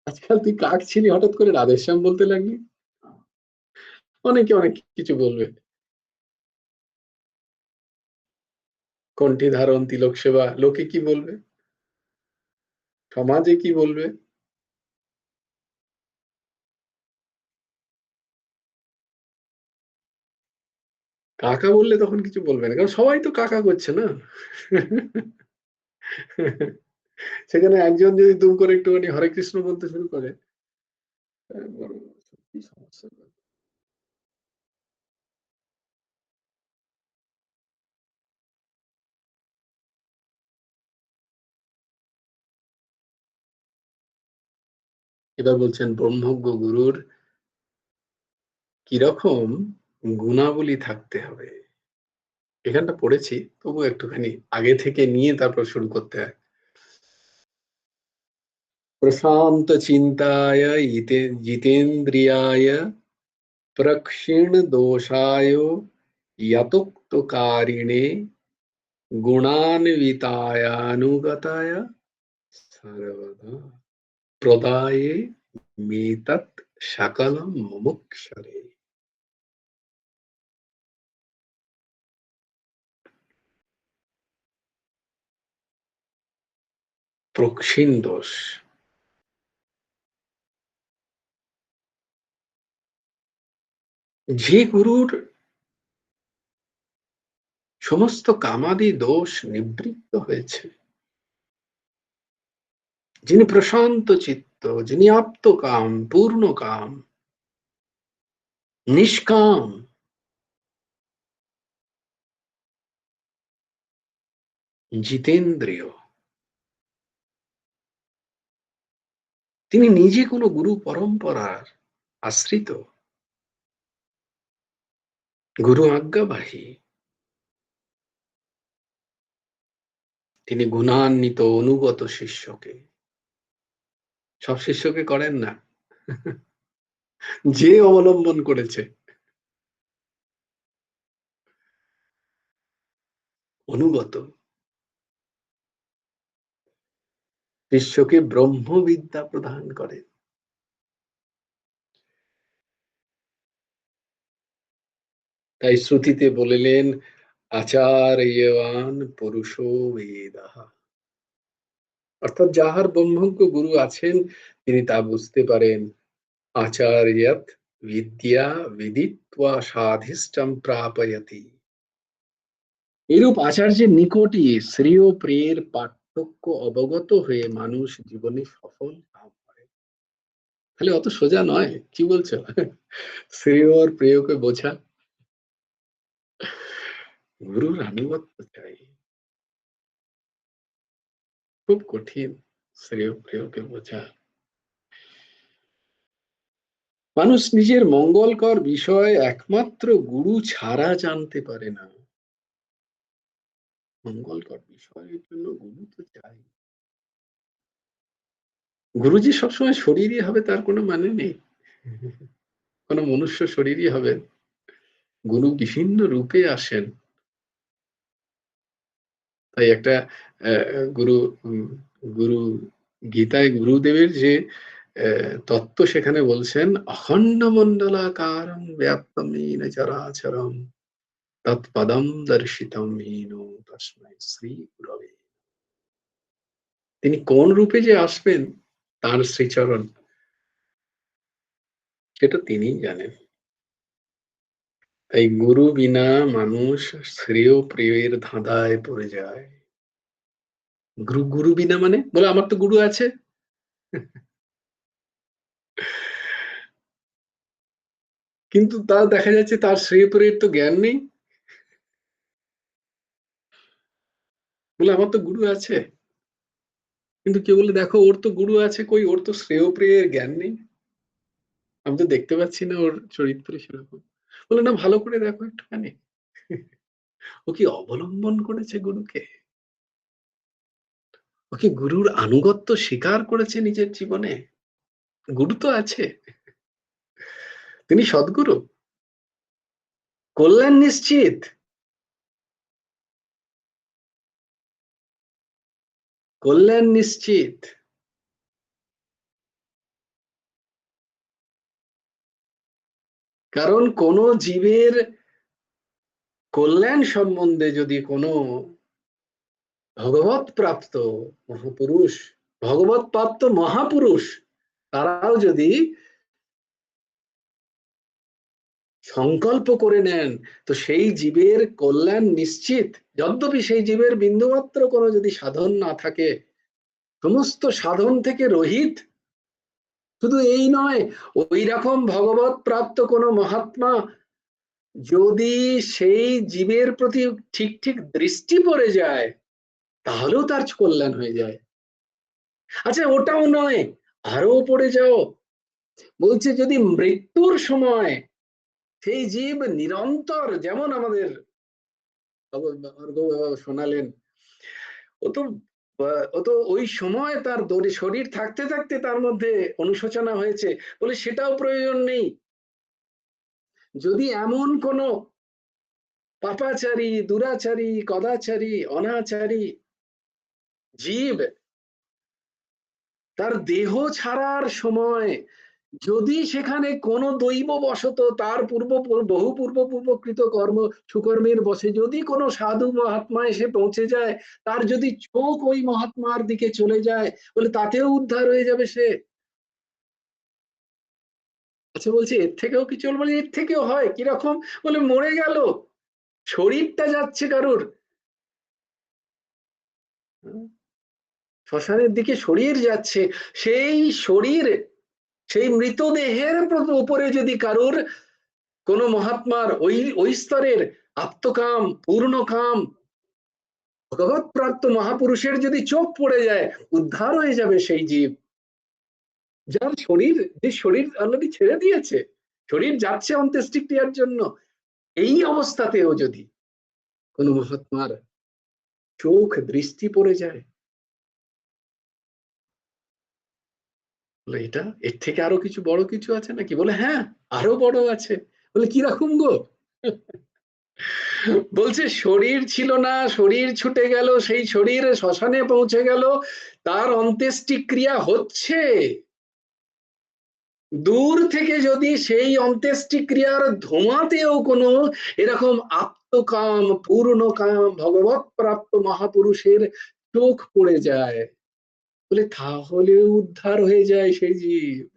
আজকাল তুই কাক ছিলি, হঠাৎ করে রাধেশ্যাম বলতে লাগলি। অনেকে অনেক কিছু বলবে। কণ্ঠী ধারণ, তিলক সেবা, লোকে কি বলবে, সমাজে কি বলবে। কাকা বললে তখন কিছু বলবে না, কারণ সবাই তো কাকা করছে না। সেখানে একজন যদি দুম করে একটুখানি হরে কৃষ্ণ বলতে শুরু করে, সত্যি সমস্যা। এবার বলছেন ব্রহ্মজ্ঞ গুরুর কিরকম গুণাবলী থাকতে হবে। এখানটা পড়েছি, তবু একটুখানি আগে থেকে নিয়ে তারপর শুরু করতে হয়। প্রশান্ত চিন্তায় জিতেন্দ্রিয়ায় প্রক্ষিণ দোষায় यतोक्तकारिणे गुणान्वितायानुगताय सर्वदा प्रदाये मेतत् सकलं मुमुक्षरे। প্রক্ষিণ দোষ, যে গুরুর সমস্ত কামাদি দোষ নিবৃত্ত হয়েছে, যিনি প্রশান্ত চিত্ত, যিনি আপ্তকাম, পূর্ণকাম, নিষ্কাম, জিতেন্দ্রিয়, তিনি নিজে কোনো গুরু পরম্পরার আশ্রিত, গুরু আজ্ঞাবাহী, তিনি গুণান্বিত অনুগত শিষ্যকে, সব শিষ্যকে করেন না, যে অবলম্বন করেছে অনুগত শিষ্যকে ব্রহ্মবিদ্যা প্রদান করে। তাই শ্রুতিতে বলিলেন আচার্যবান পুরুষো বেদাহ, অর্থাৎ যাহার ব্রহ্মজ্ঞ গুরু আছেন তিনি তা বুঝতে পারেন। আচার্যাৎ বিদ্যা বিদিত্বা সাধিষ্ঠম প্রাপয়তি, এরূপ আচার্যের নিকটই শ্রেয় প্রিয়ের পার্থক্য অবগত হয়ে মানুষ জীবনে সফল লাভ করে। তাহলে অত সোজা নয়, কি বলছো? শ্রেয় আর প্রিয়কে বোঝা, গুরুর আনুগত্য চাই, খুব কঠিন শ্রেয় প্রিয়কে বোঝা। মানুষ নিজের মঙ্গলকর বিষয় একমাত্র গুরু ছাড়া জানতে পারে না। মঙ্গলকর বিষয়ের জন্য গুরু তো চাই। গুরু যে সবসময় শরীরই হবে তার কোনো মানে নেই, কোন মনুষ্য শরীরই হবে। গুরু বিভিন্ন রূপে আসেন। তাই একটা গুরু গুরু গীতায় গুরুদেবের যে তত্ত্ব সেখানে বলছেন অখণ্ড মণ্ডলাকারং ব্যাপ্তম येन চরাচরম তৎপদম দর্শিতম येन তস্मै শ্রী গুরবে। তিনি কোন রূপে যে আসবেন তার শ্রীচরণ সেটা তিনিই জানেন। তাই গুরু বিনা মানুষ শ্রেয় প্রিয়ের ধাঁধায় পড়ে যায়। গুরু বিনা মানে বলে আমার তো গুরু আছে, কিন্তু তা দেখা যাচ্ছে তার শ্রেয় প্রিয়ের তো জ্ঞান নেই। বলে আমার তো গুরু আছে, কিন্তু কেউ বলে দেখো ওর তো গুরু আছে, কই ওর তো শ্রেয় প্রিয়ের জ্ঞান নেই, আমি তো দেখতে পাচ্ছি না ওর চরিত্র সেরকম। বলে না, ভালো করে দেখো একটুখানি, ও কি অবলম্বন করেছে গুরুকে, ও কি গুরুর আনুগত্য স্বীকার করেছে নিজের জীবনে। গুরু তো আছে, তিনি সদ্গুরু, কল্যাণ নিশ্চিত, কল্যাণ নিশ্চিত। কারণ কোন জীবের কল্যাণ সম্বন্ধে যদি কোনো ভগবত প্রাপ্ত মহাপুরুষ, ভগবত প্রাপ্ত মহাপুরুষ তারাও যদি সংকল্প করে নেন তো সেই জীবের কল্যাণ নিশ্চিত। যদ্যপি সেই জীবের বিন্দুমাত্র কোনো যদি সাধন না থাকে, সমস্ত সাধন থেকে রহিত, শুধু এই নয়, ওই রকম ভগবত প্রাপ্ত কোনো মহাত্মা যদি সেই জীবের প্রতি ঠিক ঠিক দৃষ্টি পড়ে যায় তাহলেও তার কল্যাণ হয়ে যায়। আচ্ছা ওটাও নয়, আরো পড়ে যাও, বলছে যদি মৃত্যুর সময় সেই জীব নিরন্তর, যেমন আমাদের শোনালেন, ও তো ওই সময় তার শরীর থাকতে থাকতে তার মধ্যে অনুশোচনা হয়েছে, বলে সেটাও প্রয়োজন নেই। যদি এমন কোন পাপাচারী, দুরাচারী, কদাচারী, অনাচারী জীব তার দেহ ছাড়ার সময় যদি সেখানে কোনো দৈব বশত তার বহু পূর্বকৃত কর্ম সুকর্মের বসে যদি কোনো সাধু মহাত্মা এসে পৌঁছে যায়, তার যদি চোখ ওই মহাত্মার দিকে চলে যায়, বলে তাতেও উদ্ধার হয়ে যাবে সে। আচ্ছা বলছে এর থেকেও কি চল, বলে এর থেকেও হয়, কিরকম, বলে মরে গেল, শরীরটা যাচ্ছে কারুর, শ্মশানের দিকে শরীর যাচ্ছে, সেই শরীর, সেই মৃতদেহের উপরে যদি কারুর কোন মহাত্মার ওই স্তরের আত্মকাম, পূর্ণকাম, ভগবত প্রাপ্ত মহাপুরুষের যদি চোখ পড়ে যায়, উদ্ধার হয়ে যাবে সেই জীব, যার শরীর, যে শরীর অলরেডি ছেড়ে দিয়েছে, শরীর যাচ্ছে অন্ত্যেষ্টিক্রিয়ার জন্য। এই অবস্থাতেও যদি কোন মহাত্মার চোখ দৃষ্টি পড়ে যায়, বলে এটা, এর থেকে আরো কিছু বড় কিছু আছে নাকি? বলে হ্যাঁ, আরো বড় আছে। বলে কিরকম গো? বলছে শরীর ছিল না, শরীর ছুটে গেল, সেই শরীর শ্মশানে পৌঁছে গেল, তার অন্ত্যেষ্টিক্রিয়া হচ্ছে। দূর থেকে যদি সেই অন্ত্যেষ্টিক্রিয়ার ধোঁয়াতেও কোনো এরকম আত্মকাম, পূর্ণকাম, ভগবত প্রাপ্ত মহাপুরুষের চোখ পড়ে যায়, বলে তাহলে উদ্ধার হয়ে যায় সেই জীব।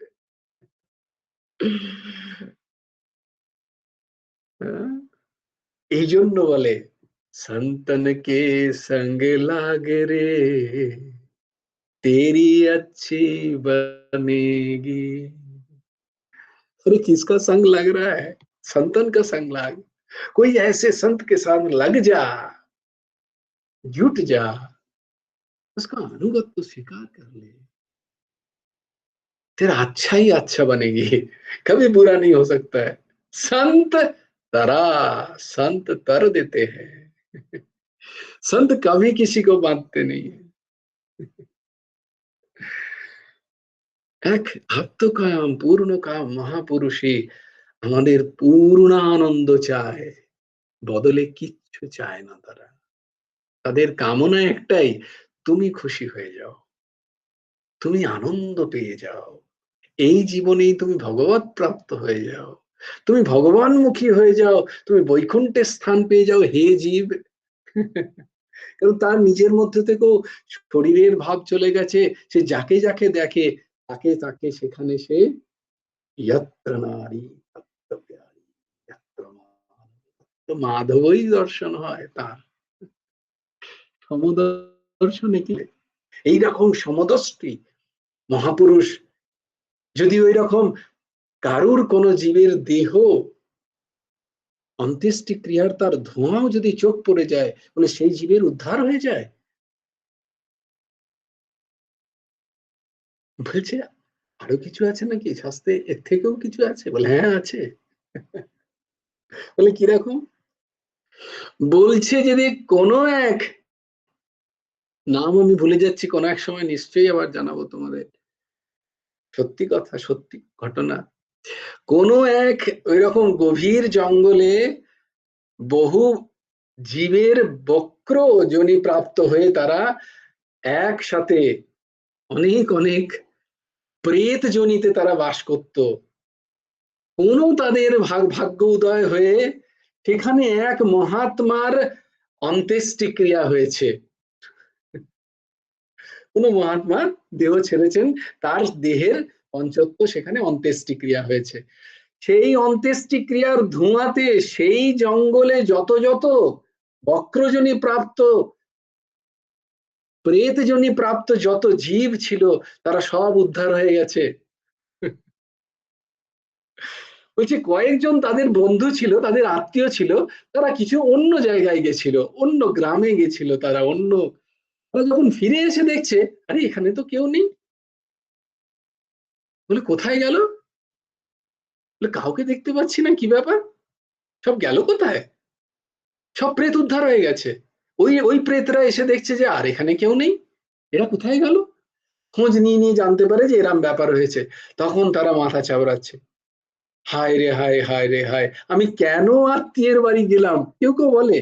এই জন্য বলে संतन के संग लाग रे तेरी अच्छी बनेगी। अरे किसका संग लग रहा है? संतन का संग लग, कोई ऐसे संत के साथ लग जा, जुट जा, उसका अनुगत्य स्वीकार कर ले, तेरा अच्छा ही अच्छा बनेगी, कभी बुरा नहीं हो सकता है। संत तरा, संत तर देते हैं, संत कभी किसी को बांधते नहीं है। এক আত্মকাম, পূর্ণকাম মহাপুরুষই আমাদের পূর্ণ আনন্দ চায়, বদলে কিচ্ছু চায় না তারা। তাদের কামনা একটাই, তুমি খুশি হয়ে যাও, তুমি আনন্দ পেয়ে যাও, এই জীবনেই তুমি ভগবত প্রাপ্ত হয়ে যাও, তুমি ভগবানমুখী হয়ে যাও, তুমি বৈকুণ্ঠের স্থান পেয়ে যাও হে জীব। কারণ তার নিজের মধ্যে থেকেও শরীরের ভাব চলে গেছে, সে যাকে যাকে দেখে তাকে তাকে সেখানে সে यत्र नारी तत्र प्यारी, यत्र माधव, মাধবই দর্শন হয় তার। সমদর্শনে কি এইরকম সমদষ্টি মহাপুরুষ যদি ওই রকম কারুর কোন জীবের দেহ অন্ত্যেষ্টিক্রিয়ার তার ধোঁয়াও যদি চোখ পড়ে যায়, বলে সেই জীবের উদ্ধার হয়ে যায়। বলছে আরো কিছু আছে নাকি শাস্ত্রে? এর থেকেও কিছু আছে? বলে হ্যাঁ আছে। বলে কিরকম? বলছে যদি কোনো এক, নাম আমি ভুলে যাচ্ছি, কোন এক সময় নিশ্চয়ই আবার জানাবো তোমাদের, সত্যি কথা, সত্যি ঘটনা, কোন এক ওইরকম গভীর জঙ্গলে বহু জীবের বক্র যোনি প্রাপ্ত হয়ে তারা একসাথে অনেক অনেক প্রেত যোনিতে তারা বাস করত। কোন তাদের ভাগ্য উদয় হয়ে সেখানে এক মহাত্মার অন্ত্যেষ্টিক্রিয়া হয়েছে। কোন মহাত্মা দেহ ছেড়েছেন, তার দেহের পঞ্চত্ব সেখানে অন্ত্যেষ্টিক্রিয়া হয়েছে। সেই অন্ত্যেষ্টিক্রিয়ার ধোঁয়াতে সেই জঙ্গলে যত যত বক্রজনী প্রাপ্ত, প্রেতজনী প্রাপ্ত যত জীব ছিল তারা সব উদ্ধার হয়ে গেছে। বলছে কয়েকজন তাদের বন্ধু ছিল, তাদের আত্মীয় ছিল, তারা কিছু অন্য জায়গায় গেছিল, অন্য গ্রামে গেছিল, তারা যখন ফিরে এসে দেখছে আরে এখানে তো কেউ নেই। বলে কোথায় গেল? বলে কাউকে দেখতে পাচ্ছি না, কি ব্যাপার, সব গেল কোথায়? সব প্রেত উদ্ধার হয়ে গেছে। ওই প্রেতরা এসে দেখছে যে আর এখানে কেউ নেই, এরা কোথায় গেল? খোঁজ নিয়ে নিয়ে জানতে পারে যে এরম ব্যাপার হয়েছে। তখন তারা মাথা চাবড়াচ্ছে, হায় রে হায়, হায় রে হায়, আমি কেন আত্মীয়ের বাড়ি গেলাম? কেউ কেউ বলে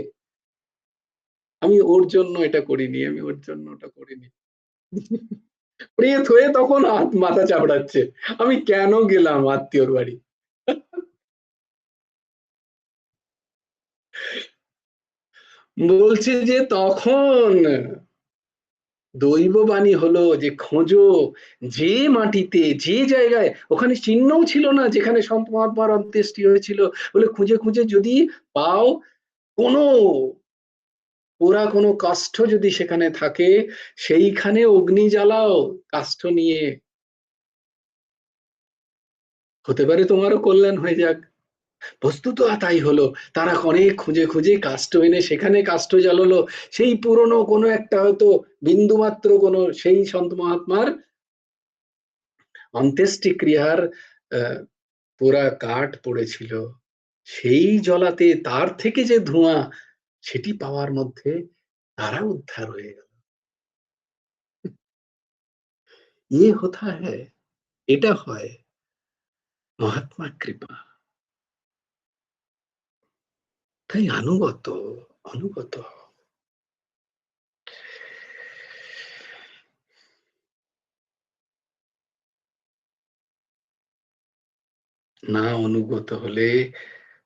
আমি ওর জন্য এটা করিনি, আমি ওর জন্য ওটা করিনি। প্রেত হয়ে তখন মাথা চাপড়াচ্ছে, আমি কেন গেলাম আত্মীয়র বাড়ি। বলছে যে তখন দৈববাণী হলো যে খোঁজো, যে মাটিতে, যে জায়গায়, ওখানে চিহ্নও ছিল না যেখানে সন্ত মহাত্মার অন্ত্যেষ্টি হয়েছিল, বলে খুঁজে খুঁজে যদি পাও কোনো পোড়া কোনো কাষ্ঠ যদি সেখানে থাকে, সেইখানে অগ্নি জ্বালাও কাষ্ঠ নিয়ে, হতে পারে তোমারও কল্যাণ হয়ে যাক। বস্তুত তাই হলো। তারা অনেক খুঁজে খুঁজে কাষ্ঠ এনে সেখানে কাষ্ঠ জ্বালালো। সেই পুরনো কোনো একটা হয়তো বিন্দুমাত্র কোনো সেই সন্ত মহাত্মার অন্ত্যেষ্টি ক্রিয়ার পোড়া কাঠ পড়েছিল, সেই জ্বলাতে তার থেকে যে ধোঁয়া সেটি পাওয়ার মধ্যে তারা উদ্ধার হয়ে গেল। ये होता है, এটা হয় মহাত্মা কৃপা। তাই অনুগত অনুগত না, অনুগত হলে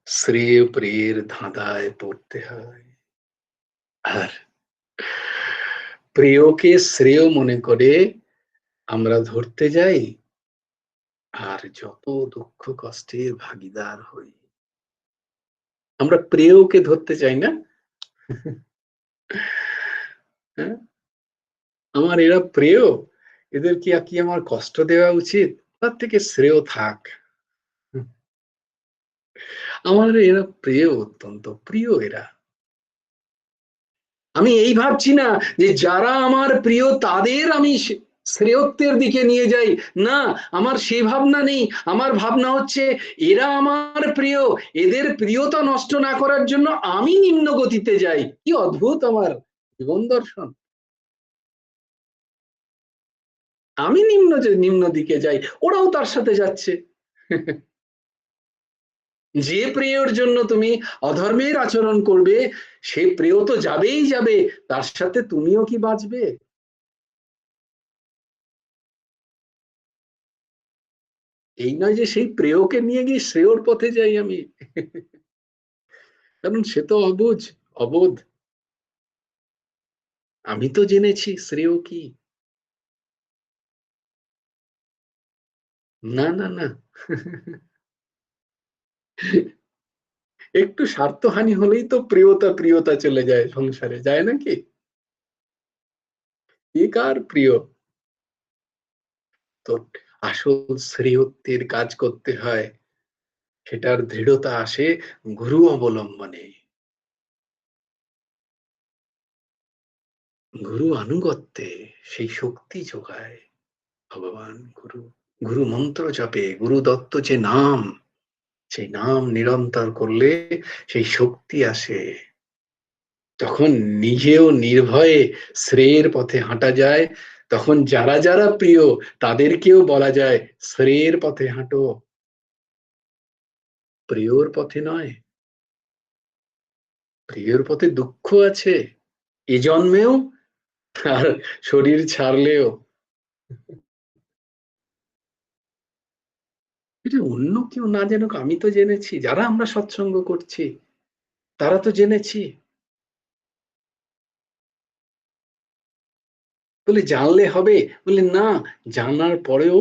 শ্রেয় প্রিয়ের ধাঁধায় পড়তে হয়। আর প্রিয়কে শ্রেয় মনে করে আমরা ধরতে যাই, আর যত দুঃখ কষ্টের ভাগীদার হই। আমরা প্রিয়কে ধরতে চাই না, হ্যাঁ? আমার এরা প্রিয়, এদের কি আমার কষ্ট দেওয়া উচিত? তার থেকে শ্রেয় থাক। আমার এরা প্রিয়, অত্যন্ত প্রিয় এরা। আমি এই ভাবছি না যে যারা আমার প্রিয় তাদের আমি শ্রেয়ত্বের দিকে নিয়ে যাই, না, আমার সেই ভাবনা নেই। আমার ভাবনা হচ্ছে এরা আমার প্রিয়, এদের প্রিয়তা নষ্ট না করার জন্য আমি নিম্ন গতিতে যাই। কি অদ্ভুত আমার জীবন দর্শন! আমি নিম্ন দিকে যাই, ওরাও তার সাথে যাচ্ছে। যে প্রিয়র জন্য তুমি অধর্মের আচরণ করবে, সে প্রিয় তো যাবেই যাবে, তার সাথে তুমিও কি বাঁচবে? এই নয় যে সেই প্রেয়কে নিয়ে গিয়ে শ্রেয়র পথে যাই আমি, কারণ সে তো অবোধ। আমি তো জেনেছি শ্রেয় কি। না না না, একটু স্বার্থহানি হলেই তো প্রিয়তা চলে যায় সংসারে, যায় নাকি? কে কার প্রিয়? তো আসল শ্রেয়ত্বের কাজ করতে হয়, সেটার দৃঢ়তা আসে গুরু অবলম্বনে, গুরু আনুগত্যে। সেই শক্তি যোগায় ভগবান গুরু। গুরু মন্ত্র জপে, গুরু দত্ত যে নাম, সেই নাম নিরন্তর করলে সেই শক্তি আসে। তখন নিজেও নির্ভয়ে শ্রেয়ের পথে হাঁটা যায়। তখন যারা যারা প্রিয় তাদেরকেও বলা যায় শ্রেয়ের পথে হাঁটো, প্রিয়র পথে নয়। প্রিয়র পথে দুঃখ আছে এ জন্মেও, আর শরীর ছাড়লেও। এটা অন্য কেউ না জানুক, আমি তো জেনেছি। যারা আমরা সৎসঙ্গ করছি তারা তো জেনেছি। বলে জানলে হবে? বলে না, জানার পরেও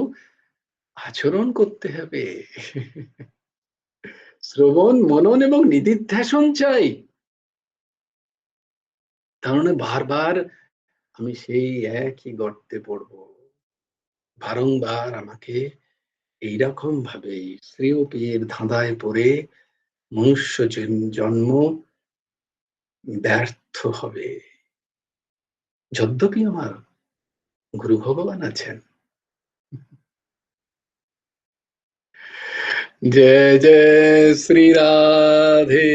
আচরণ করতে হবে। শ্রবণ, মনন এবং নিদিধ্যাসন চাই। তাহলে বারবার আমি সেই একই গর্তে পড়বো। বারংবার আমাকে এইরকম ভাবে শ্রেয় পেয়ের ধাঁধায় পড়ে মনুষ্য জন্ম ব্যর্থ হবে। যদ্যপি আমার গুরু ভগবান আছেন। জয় জয় শ্রী রাধে,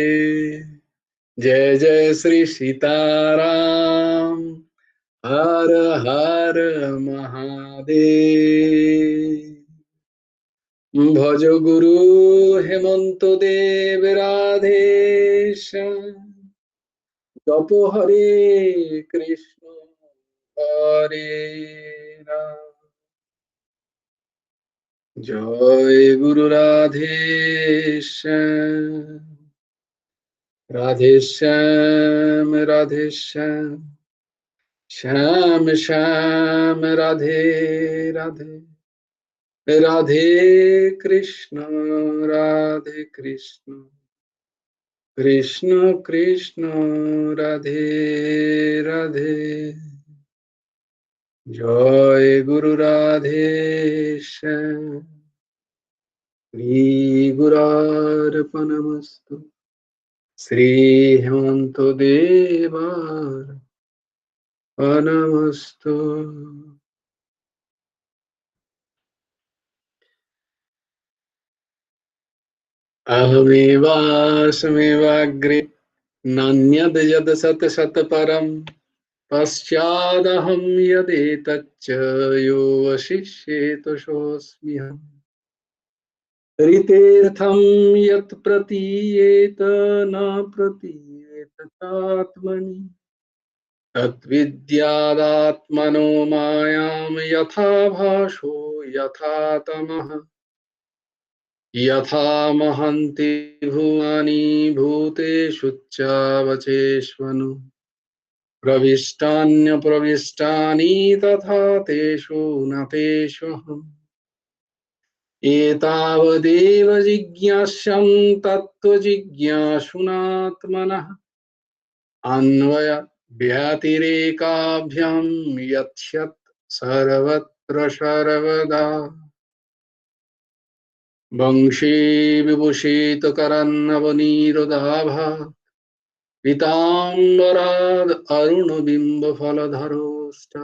जय जय श्री सीताराम, हर हर महादेव। भज गुरु हेमंत देव राधेश, जप हरे कृष्ण हरे राम। जय गुरु राधेश्याम, राधेश्याम राधेश्याम, श्याम श्याम राधे राधे, राधे कृष्ण राधे कृष्ण। কৃষ্ণ কৃষ্ণ রাধে রাধে জয় গুরু রাধে শ্যাম শ্রী গুরার্পণমস্তু শ্রী হেমন্ত দেবার অনমস্তু। अहमेवास्मेवाग्रे नान्यद् यद् सत् सत् परम् पश्चादहं यदेतच्च यो वशिष्येत सोऽस्म्यहम् ऋतेऽर्थं यत् प्रतीयेत न प्रतीयेत चात्मनि तद्विद्यादात्मनो मायां यथा भासो यथा तमः यथा महन्ति भुवनानि भूतेषु च प्रविष्टान्यप्रविष्टानि तथा तेषु न तेष्वहम् एतावदेव जिज्ञास्यं तत्त्वजिज्ञासुनात्मनः अन्वय व्यतिरेकाभ्यां यच्छत् सर्वत्र सर्वदा वंशी विभूषितकरन्नवनीरोदाभा पीताम्बराद् अरुणबिम्बफलधरोष्ट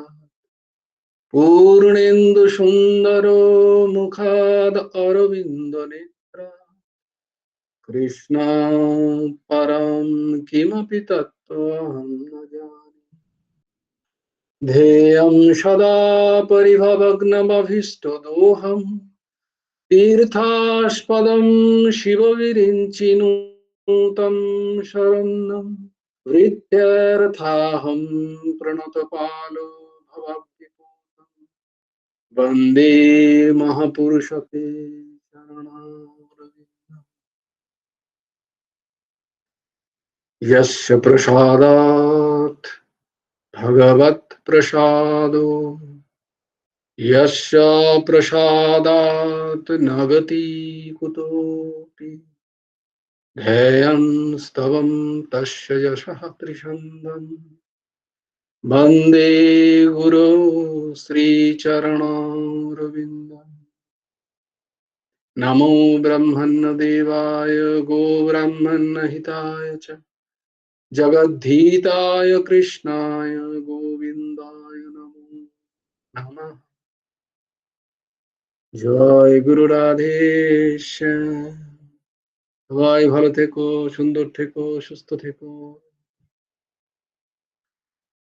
पूर्णेन्दुसुन्दरो मुखाद् अरविन्दनेत्र कृष्णात् परं किमपि तत्त्वमहं न जाने ध्येयं सदा परिभवग्नमभीष्टदोहम् तीर्थास्पदं शिवविरिञ्चिनुतं शरणम् वृद्ध्यर्थाहं प्रणतपालो भवाब्धिपूतम् वन्दे महापुरुषते चरणारविन्दम् यस्य प्रसादात् भगवत्प्रसादो यस्य प्रसादात् न गति कुतोऽपि ध्येयं स्तवं तस्य यशः त्रिशन्धम् वन्दे गुरो श्रीचरणारविन्दम् नमो ब्रह्मण्यदेवाय गोब्राह्मणहिताय च जगद्धिताय कृष्णाय गोविन्दाय नमो नमः। জয় গুরু রাধে শ্যাম। সবাই ভালো থেকো, সুন্দর থেকো, সুস্থ থেকো।